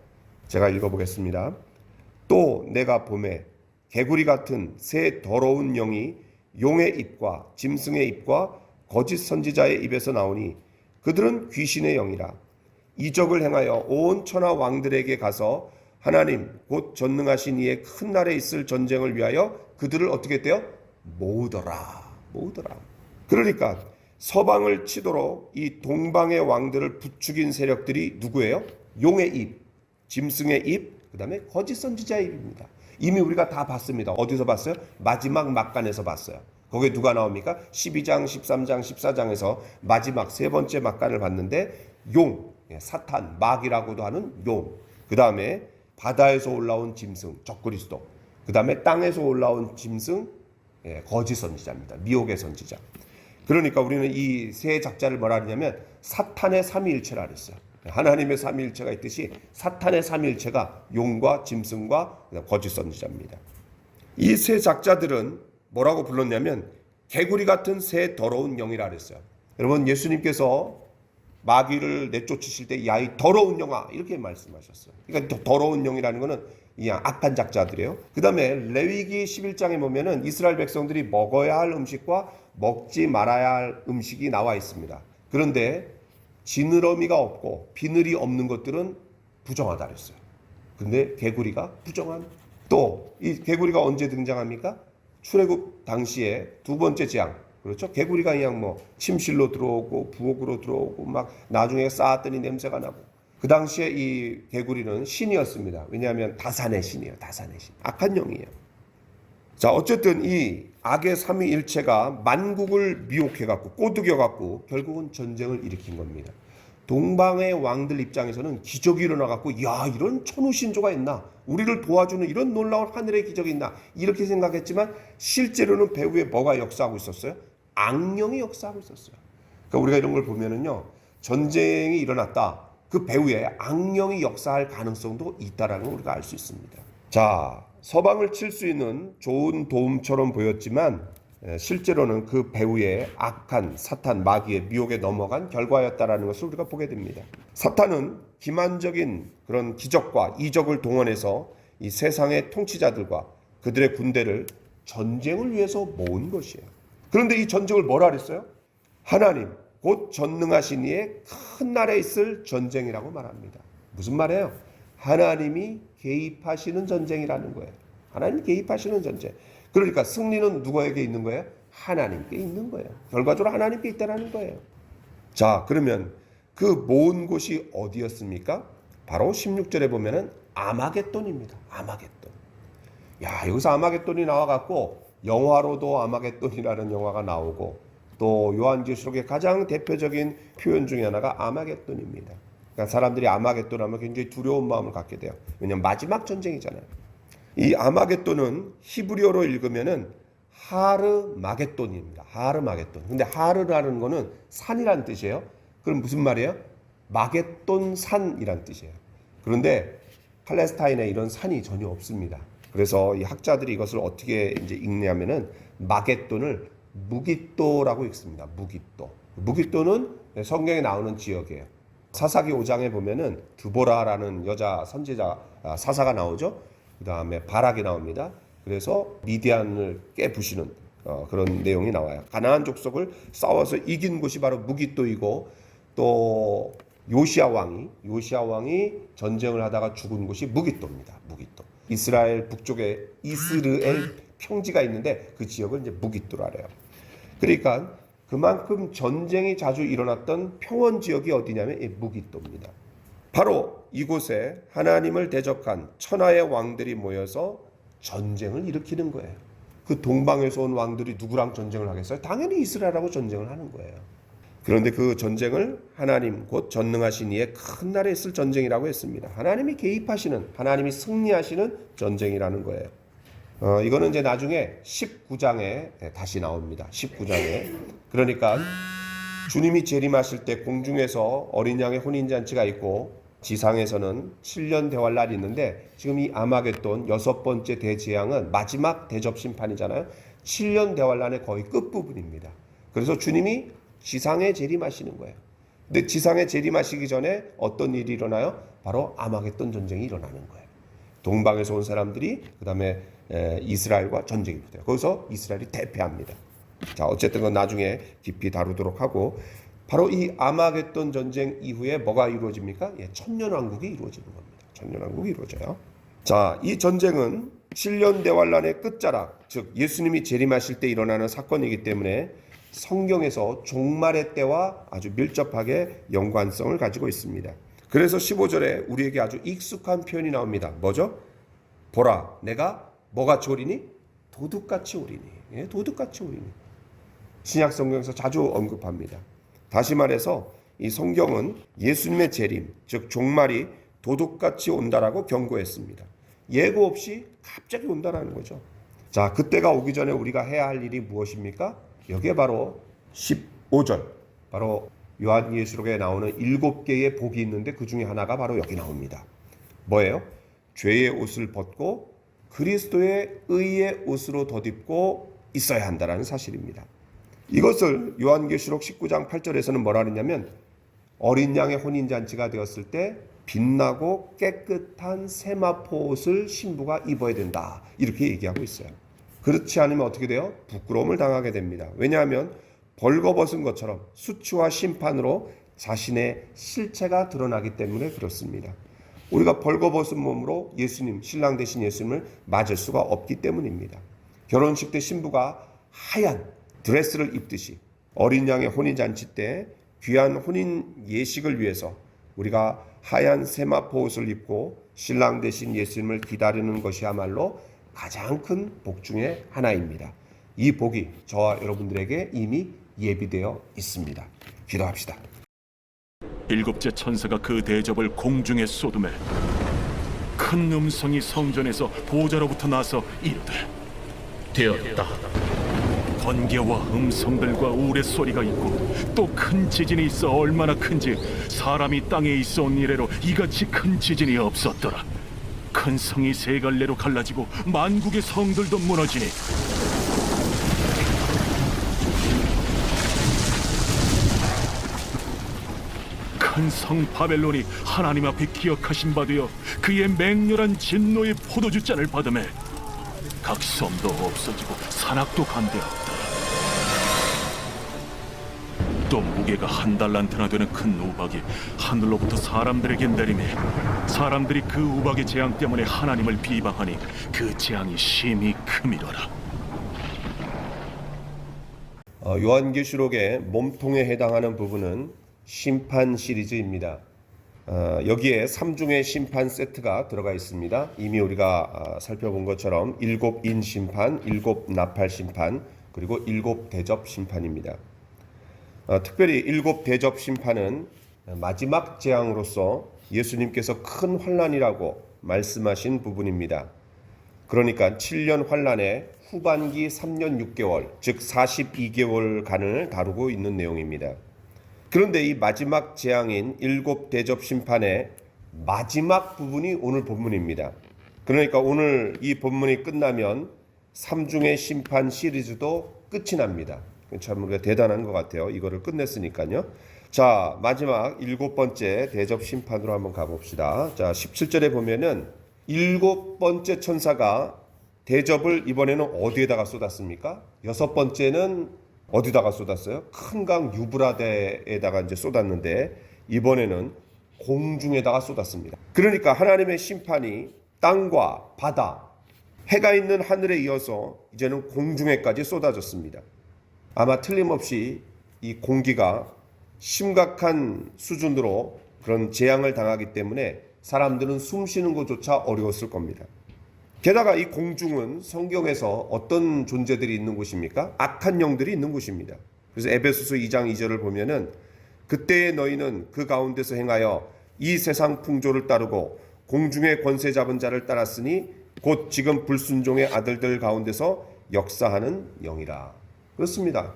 C: 제가 읽어보겠습니다. 또 내가 봄에 개구리 같은 새 더러운 영이 용의 입과 짐승의 입과 거짓 선지자의 입에서 나오니 그들은 귀신의 영이라. 이적을 행하여 온 천하 왕들에게 가서 하나님 곧 전능하신 이의 큰 날에 있을 전쟁을 위하여 그들을 어떻게 했대요? 모으더라. 그러니까 서방을 치도록 이 동방의 왕들을 부추긴 세력들이 누구예요? 용의 입, 짐승의 입, 그 다음에 거짓 선지자의 입입니다. 이미 우리가 다 봤습니다. 어디서 봤어요? 마지막 막간에서 봤어요. 거기에 누가 나옵니까? 12장, 13장, 14장에서 마지막 세 번째 막간을 봤는데 용, 사탄, 마귀라고도 하는 용, 그 다음에 바다에서 올라온 짐승, 적그리스도, 그 다음에 땅에서 올라온 짐승, 거짓 선지자입니다. 미혹의 선지자. 그러니까 우리는 이 세 작자를 뭐라 하냐면 사탄의 삼위일체라 그랬어요. 하나님의 삼위일체가 있듯이 사탄의 삼위일체가 용과 짐승과 거짓 선지자입니다. 이 세 작자들은 뭐라고 불렀냐면 개구리 같은 새 더러운 영이라 그랬어요. 여러분 예수님께서 마귀를 내쫓으실 때 야 이 더러운 영아 이렇게 말씀하셨어요. 그러니까 더러운 영이라는 거는 그냥 악한 작자들이에요. 그 다음에 레위기 11장에 보면은 이스라엘 백성들이 먹어야 할 음식과 먹지 말아야 할 음식이 나와 있습니다. 그런데 지느러미가 없고 비늘이 없는 것들은 부정하다 그랬어요. 근데 개구리가 부정한. 또 이 개구리가 언제 등장합니까? 출애굽 당시에 두 번째 재앙. 그렇죠? 개구리가 그냥 뭐 침실로 들어오고 부엌으로 들어오고 막 나중에 쌓았더니 냄새가 나고. 그 당시에 이 개구리는 신이었습니다. 왜냐하면 다산의 신이에요. 다산의 신. 악한 영이에요. 자, 어쨌든 이 악의 삼위일체가 만국을 미혹해갖고 꼬드겨갖고 결국은 전쟁을 일으킨 겁니다. 동방의 왕들 입장에서는 기적이 일어나갖고 야 이런 천우신조가 있나, 우리를 도와주는 이런 놀라운 하늘의 기적이 있나 이렇게 생각했지만 실제로는 배후에 뭐가 역사하고 있었어요? 악령이 역사하고 있었어요. 그러니까 우리가 이런 걸 보면은요, 전쟁이 일어났다, 그 배후에 악령이 역사할 가능성도 있다라는 걸 우리가 알 수 있습니다. 자, 서방을 칠 수 있는 좋은 도움처럼 보였지만 실제로는 그 배후에 악한 사탄 마귀의 미혹에 넘어간 결과였다라는 것을 우리가 보게 됩니다. 사탄은 기만적인 그런 기적과 이적을 동원해서 이 세상의 통치자들과 그들의 군대를 전쟁을 위해서 모은 것이에요. 그런데 이 전쟁을 뭐라 그랬어요? 하나님 곧 전능하신 이의 큰 날에 있을 전쟁이라고 말합니다. 무슨 말이에요? 하나님이 개입하시는 전쟁이라는 거예요. 하나님이 개입하시는 전쟁. 그러니까 승리는 누구에게 있는 거예요? 하나님께 있는 거예요. 결과적으로 하나님께 있다는 거예요. 자, 그러면 그 모은 곳이 어디였습니까? 바로 16절에 보면은 아마겟돈입니다. 아마겟돈. 야, 여기서 아마겟돈이 나와갖고 영화로도 아마겟돈이라는 영화가 나오고 또 요한계시록의 가장 대표적인 표현 중에 하나가 아마겟돈입니다. 그러니까 사람들이 아마겟돈 하면 굉장히 두려운 마음을 갖게 돼요. 왜냐하면 마지막 전쟁이잖아요. 이 아마겟돈은 히브리어로 읽으면은 하르마겟돈입니다. 하르마겟돈. 근데 하르라는 거는 산이란 뜻이에요. 그럼 무슨 말이에요? 마겟돈 산이란 뜻이에요. 그런데 팔레스타인에 이런 산이 전혀 없습니다. 그래서 이 학자들이 이것을 어떻게 이제 읽냐면은 마겟돈을 무깃도라고 읽습니다. 무깃도. 무깃도는 성경에 나오는 지역이에요. 사사기 5장에 보면은 드보라라는 여자 선지자 사사가 나오죠. 그 다음에 바락이 나옵니다. 그래서 미디안을 깨부시는 그런 내용이 나와요. 가나안 족속을 싸워서 이긴 곳이 바로 무깃도이고 또 요시야 왕이 전쟁을 하다가 죽은 곳이 무깃도입니다. 무깃도. 이스라엘 북쪽에 이스르엘 평지가 있는데 그 지역을 이제 무깃도라 그래요. 그러니까 그만큼 전쟁이 자주 일어났던 평원 지역이 어디냐면 이 무깃도입니다. 바로 이곳에 하나님을 대적한 천하의 왕들이 모여서 전쟁을 일으키는 거예요. 그 동방에서 온 왕들이 누구랑 전쟁을 하겠어요? 당연히 이스라엘하고 전쟁을 하는 거예요. 그런데 그 전쟁을 하나님 곧 전능하신 이의 큰 날에 있을 전쟁이라고 했습니다. 하나님이 개입하시는, 하나님이 승리하시는 전쟁이라는 거예요. 이거는 이제 나중에 19장에 다시 나옵니다. 19장에. 그러니까 주님이 재림하실 때 공중에서 어린 양의 혼인잔치가 있고 지상에서는 7년 대환란이 있는데 지금 이 아마겟돈 6번째 대재앙은 마지막 대접심판이잖아요. 7년 대환란의 거의 끝부분입니다. 그래서 주님이 지상에 재림하시는 거예요. 근데 지상에 재림하시기 전에 어떤 일이 일어나요? 바로 아마겟돈 전쟁이 일어나는 거예요. 동방에서 온 사람들이 그 다음에 이스라엘과 전쟁이 붙어요. 거기서 이스라엘이 대패합니다. 자, 어쨌든 건 나중에 깊이 다루도록 하고 바로 이 아마겟돈 전쟁 이후에 뭐가 이루어집니까? 천년왕국이 이루어지는 겁니다. 천년왕국이 이루어져요. 자, 이 전쟁은 7년 대환란의 끝자락, 즉 예수님이 재림하실 때 일어나는 사건이기 때문에 성경에서 종말의 때와 아주 밀접하게 연관성을 가지고 있습니다. 그래서 15절에 우리에게 아주 익숙한 표현이 나옵니다. 뭐죠? 보라, 내가 뭐같이 오리니? 도둑같이 오리니. 예, 도둑같이 오리니. 신약 성경에서 자주 언급합니다. 다시 말해서 이 성경은 예수님의 재림, 즉 종말이 도둑같이 온다라고 경고했습니다. 예고 없이 갑자기 온다라는 거죠. 자, 그때가 오기 전에 우리가 해야 할 일이 무엇입니까? 여기에 바로 15절, 바로 요한계시록에 나오는 7개의 복이 있는데 그 중에 하나가 바로 여기 나옵니다. 뭐예요? 죄의 옷을 벗고 그리스도의 의의 옷으로 덧입고 있어야 한다는 사실입니다. 이것을 요한계시록 19장 8절에서는 뭐라 하느냐면 어린 양의 혼인잔치가 되었을 때 빛나고 깨끗한 세마포 옷을 신부가 입어야 된다. 이렇게 얘기하고 있어요. 그렇지 않으면 어떻게 돼요? 부끄러움을 당하게 됩니다. 왜냐하면 벌거벗은 것처럼 수치와 심판으로 자신의 실체가 드러나기 때문에 그렇습니다. 우리가 벌거벗은 몸으로 예수님, 신랑 되신 예수님을 맞을 수가 없기 때문입니다. 결혼식 때 신부가 하얀 드레스를 입듯이 어린 양의 혼인잔치 때 귀한 혼인 예식을 위해서 우리가 하얀 세마포 옷을 입고 신랑 되신 예수님을 기다리는 것이야말로 가장 큰 복 중에 하나입니다. 이 복이 저와 여러분들에게 이미 예비되어 있습니다. 기도합시다.
A: 일곱째 천사가 그 대접을 공중에 쏟음에 큰 음성이 성전에서 보좌로부터 나서 이르되
F: 되었다.
A: 번개와 음성들과 우레소리가 있고 또 큰 지진이 있어 얼마나 큰지 사람이 땅에 있어 온 이래로 이같이 큰 지진이 없었더라. 큰 성이 세 갈래로 갈라지고 만국의 성들도 무너지니 큰 성 바벨론이 하나님 앞에 기억하신 바 되어 그의 맹렬한 진노의 포도주 잔을 받음에 각 섬도 없어지고 산악도 간대었다. 또 무게가 한 달란트나 되는 큰 우박이 하늘로부터 사람들에게 내리매 사람들이 그 우박의 재앙 때문에 하나님을 비방하니 그 재앙이 심히 크미더라.
C: 요한계시록의 몸통에 해당하는 부분은 심판 시리즈입니다. 여기에 3중의 심판 세트가 들어가 있습니다. 이미 우리가 살펴본 것처럼 7인 심판, 7 나팔 심판, 그리고 7 대접 심판입니다. 특별히 7 대접 심판은 마지막 재앙으로서 예수님께서 큰 환난이라고 말씀하신 부분입니다. 그러니까 7년 환난의 후반기 3년 6개월, 즉 42개월간을 다루고 있는 내용입니다. 그런데 이 마지막 재앙인 7 대접 심판의 마지막 부분이 오늘 본문입니다. 그러니까 오늘 이 본문이 끝나면 3중의 심판 시리즈도 끝이 납니다. 참 우리가 대단한 것 같아요. 이거를 끝냈으니까요. 자, 마지막 7번째 대접 심판으로 한번 가봅시다. 자, 17절에 보면은 7번째 천사가 대접을 이번에는 어디에다가 쏟았습니까? 6번째는 어디다가 쏟았어요? 큰 강 유브라데에다가 이제 쏟았는데 이번에는 공중에다가 쏟았습니다. 그러니까 하나님의 심판이 땅과 바다, 해가 있는 하늘에 이어서 이제는 공중에까지 쏟아졌습니다. 아마 틀림없이 이 공기가 심각한 수준으로 그런 재앙을 당하기 때문에 사람들은 숨 쉬는 것조차 어려웠을 겁니다. 게다가 이 공중은 성경에서 어떤 존재들이 있는 곳입니까? 악한 영들이 있는 곳입니다. 그래서 에베소서 2장 2절을 보면은 그때의 너희는 그 가운데서 행하여 이 세상 풍조를 따르고 공중의 권세 잡은 자를 따랐으니 곧 지금 불순종의 아들들 가운데서 역사하는 영이라. 그렇습니다.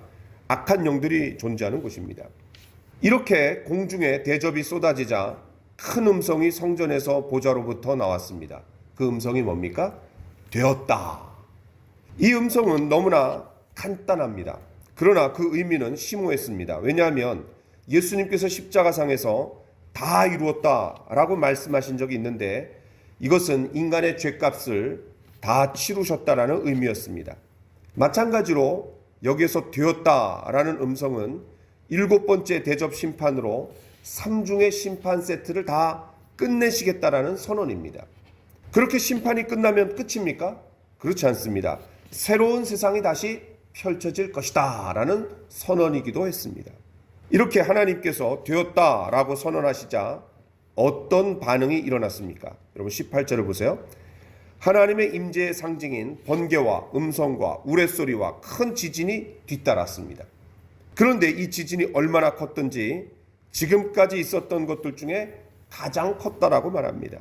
C: 악한 영들이 존재하는 곳입니다. 이렇게 공중에 대접이 쏟아지자 큰 음성이 성전에서 보좌로부터 나왔습니다. 그 음성이 뭡니까? 되었다. 이 음성은 너무나 간단합니다. 그러나 그 의미는 심오했습니다. 왜냐하면 예수님께서 십자가상에서 다 이루었다라고 말씀하신 적이 있는데 이것은 인간의 죄값을 다 치르셨다라는 의미였습니다. 마찬가지로 여기에서 되었다라는 음성은 7번째 대접 심판으로 3중의 심판 세트를 다 끝내시겠다라는 선언입니다. 그렇게 심판이 끝나면 끝입니까? 그렇지 않습니다. 새로운 세상이 다시 펼쳐질 것이다 라는 선언이기도 했습니다. 이렇게 하나님께서 되었다라고 선언하시자 어떤 반응이 일어났습니까? 여러분 18절을 보세요. 하나님의 임재의 상징인 번개와 음성과 우레소리와 큰 지진이 뒤따랐습니다. 그런데 이 지진이 얼마나 컸던지 지금까지 있었던 것들 중에 가장 컸다라고 말합니다.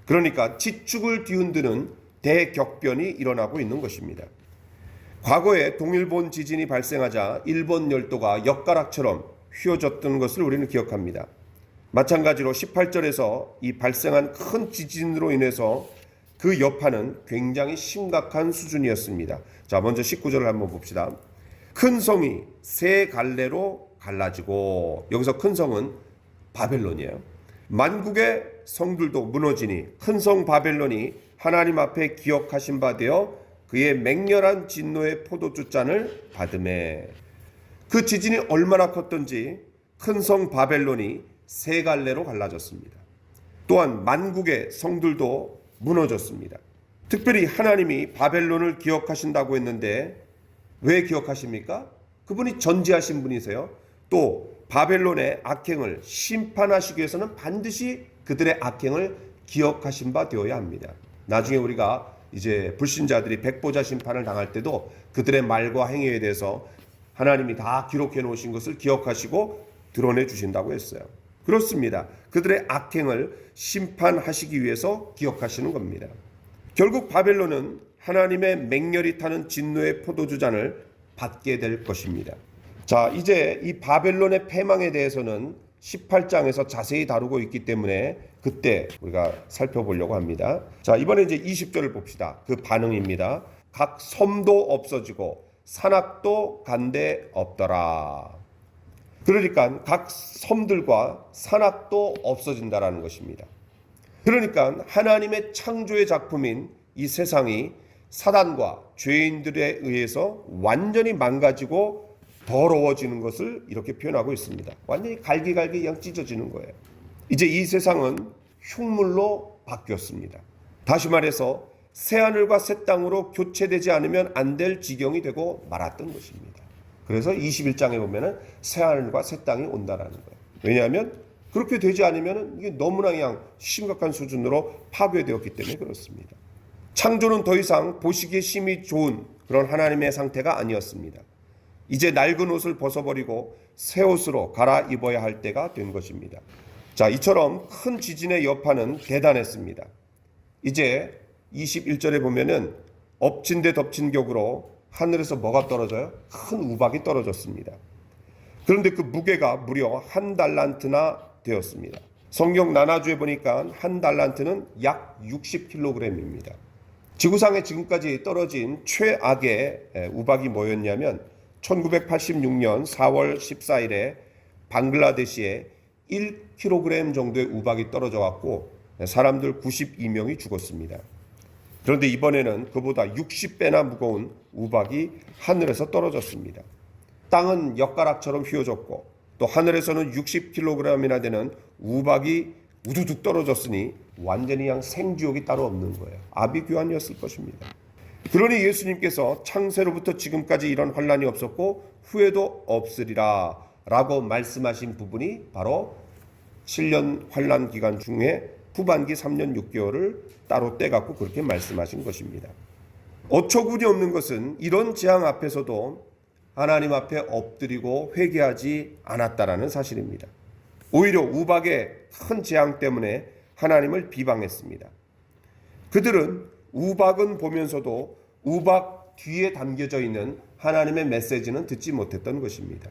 C: 그러니까 지축을 뒤흔드는 대격변이 일어나고 있는 것입니다. 과거에 동일본 지진이 발생하자 일본 열도가 엿가락처럼 휘어졌던 것을 우리는 기억합니다. 마찬가지로 18절에서 이 발생한 큰 지진으로 인해서 그 여파는 굉장히 심각한 수준이었습니다. 자, 먼저 19절을 한번 봅시다. 큰 성이 세 갈래로 갈라지고, 여기서 큰 성은 바벨론이에요. 만국의 성들도 무너지니 큰 성 바벨론이 하나님 앞에 기억하신 바 되어 그의 맹렬한 진노의 포도주 잔을 받음에, 그 지진이 얼마나 컸던지 큰 성 바벨론이 세 갈래로 갈라졌습니다. 또한 만국의 성들도 무너졌습니다. 특별히 하나님이 바벨론을 기억하신다고 했는데 왜 기억하십니까? 그분이 전지하신 분이세요. 또 바벨론의 악행을 심판하시기 위해서는 반드시 그들의 악행을 기억하신 바 되어야 합니다. 나중에 우리가 이제 불신자들이 백보자 심판을 당할 때도 그들의 말과 행위에 대해서 하나님이 다 기록해 놓으신 것을 기억하시고 드러내 주신다고 했어요. 그렇습니다. 그들의 악행을 심판하시기 위해서 기억하시는 겁니다. 결국 바벨론은 하나님의 맹렬히 타는 진노의 포도주 잔을 받게 될 것입니다. 자, 이제 이 바벨론의 패망에 대해서는 18장에서 자세히 다루고 있기 때문에 그때 우리가 살펴보려고 합니다. 자, 이번에 이제 20절을 봅시다. 그 반응입니다. 각 섬도 없어지고 산악도 간데 없더라. 그러니까 각 섬들과 산악도 없어진다라는 것입니다. 그러니까 하나님의 창조의 작품인 이 세상이 사단과 죄인들에 의해서 완전히 망가지고 더러워지는 것을 이렇게 표현하고 있습니다. 완전히 갈기갈기 그냥 찢어지는 거예요. 이제 이 세상은 흉물로 바뀌었습니다. 다시 말해서 새하늘과 새 땅으로 교체되지 않으면 안 될 지경이 되고 말았던 것입니다. 그래서 21장에 보면은 새하늘과 새 땅이 온다라는 거예요. 왜냐하면 그렇게 되지 않으면 이게 너무나 그냥 심각한 수준으로 파괴되었기 때문에 그렇습니다. 창조는 더 이상 보시기에 심히 좋은 그런 하나님의 상태가 아니었습니다. 이제 낡은 옷을 벗어버리고 새 옷으로 갈아입어야 할 때가 된 것입니다. 자, 이처럼 큰 지진의 여파는 대단했습니다. 이제 21절에 보면은 엎친 데 덮친 격으로 하늘에서 뭐가 떨어져요? 큰 우박이 떨어졌습니다. 그런데 그 무게가 무려 1달란트나 되었습니다. 성경 나눠주에 보니까 1달란트는 약 60kg입니다. 지구상에 지금까지 떨어진 최악의 우박이 뭐였냐면 1986년 4월 14일에 방글라데시에 1kg 정도의 우박이 떨어져 갖고 사람들 92명이 죽었습니다. 그런데 이번에는 그보다 60배나 무거운 우박이 하늘에서 떨어졌습니다. 땅은 엿가락처럼 휘어졌고 또 하늘에서는 60kg이나 되는 우박이 우두둑 떨어졌으니 완전히 그냥 생지옥이 따로 없는 거예요. 아비규환이었을 것입니다. 그러니 예수님께서 창세로부터 지금까지 이런 환란이 없었고 후에도 없으리라 라고 말씀하신 부분이 바로 7년 환란 기간 중에 후반기 3년 6개월을 따로 떼갖고 그렇게 말씀하신 것입니다. 어처구니 없는 것은 이런 재앙 앞에서도 하나님 앞에 엎드리고 회개하지 않았다라는 사실입니다. 오히려 우박의 큰 재앙 때문에 하나님을 비방했습니다. 그들은 우박은 보면서도 우박 뒤에 담겨져 있는 하나님의 메시지는 듣지 못했던 것입니다.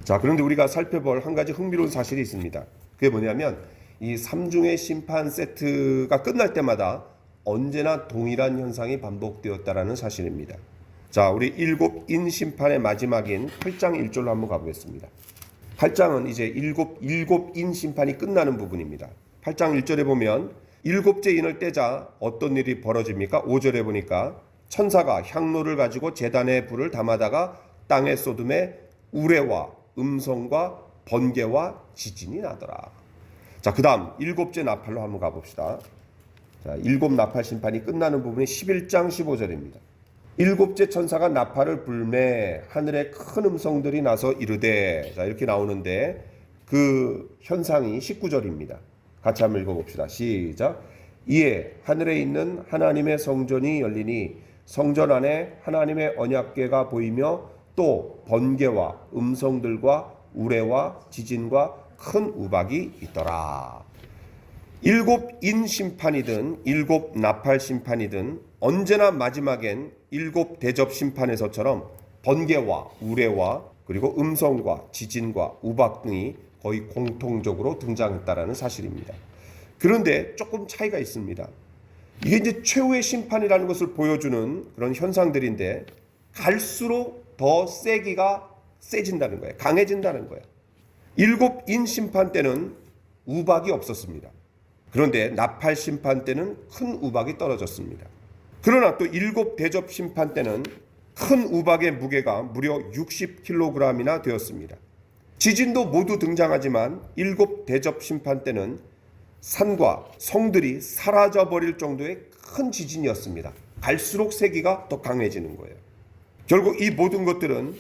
C: 자, 그런데 우리가 살펴볼 한 가지 흥미로운 사실이 있습니다. 그게 뭐냐면 이 삼중의 심판 세트가 끝날 때마다 언제나 동일한 현상이 반복되었다라는 사실입니다. 자, 우리 일곱 인 심판의 마지막인 8장 1절로 한번 가보겠습니다. 8장은 이제 일곱 인 심판이 끝나는 부분입니다. 8장 1절에 보면 일곱째 인을 떼자 어떤 일이 벌어집니까? 5절에 보니까 천사가 향로를 가지고 제단에 불을 담아다가 땅에 쏟음에 우레와 음성과 번개와 지진이 나더라. 자, 그 다음 일곱째 나팔로 한번 가봅시다. 자, 일곱 나팔 심판이 끝나는 부분이 11장 15절입니다. 일곱째 천사가 나팔을 불매 하늘에 큰 음성들이 나서 이르되, 자, 이렇게 나오는데 그 현상이 19절입니다. 같이 한번 읽어봅시다. 시작. 이에 하늘에 있는 하나님의 성전이 열리니 성전 안에 하나님의 언약궤가 보이며 또 번개와 음성들과 우레와 지진과 큰 우박이 있더라. 일곱 인 심판이든 일곱 나팔 심판이든 언제나 마지막엔 일곱 대접 심판에서처럼 번개와 우레와 그리고 음성과 지진과 우박 등이 거의 공통적으로 등장했다라는 사실입니다. 그런데 조금 차이가 있습니다. 이게 이제 최후의 심판이라는 것을 보여주는 그런 현상들인데 갈수록 더 세기가 세진다는 거예요. 강해진다는 거예요. 일곱 인 심판 때는 우박이 없었습니다. 그런데 나팔 심판 때는 큰 우박이 떨어졌습니다. 그러나 또 7 대접 심판 때는 큰 우박의 무게가 무려 60kg이나 되었습니다. 지진도 모두 등장하지만 7 대접 심판 때는 산과 성들이 사라져버릴 정도의 큰 지진이었습니다. 갈수록 세기가 더 강해지는 거예요. 결국 이 모든 것들은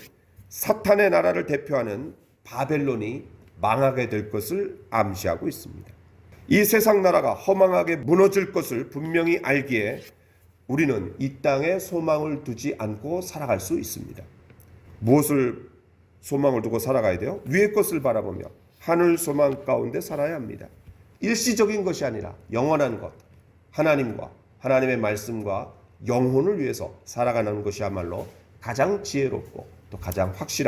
C: 사탄의 나라를 대표하는 바벨론이 망하게 될 것을 암시하고 있습니다. 이 세상 나라가 허망하게 무너질 것을 분명히 알기에 우리는 이 땅에 소망을 두지 않고 살아갈 수 있습니다. 무엇을 소망을 두고 살아가야 돼요? 위의 것을 바라보며 하늘 소망 가운데 살아야 합니다. 일시적인 것이 아니라 영원한 것, 하나님과 하나님의 말씀과 영혼을 위해서 살아가는 것이야말로 가장 지혜롭고 또 가장 확실한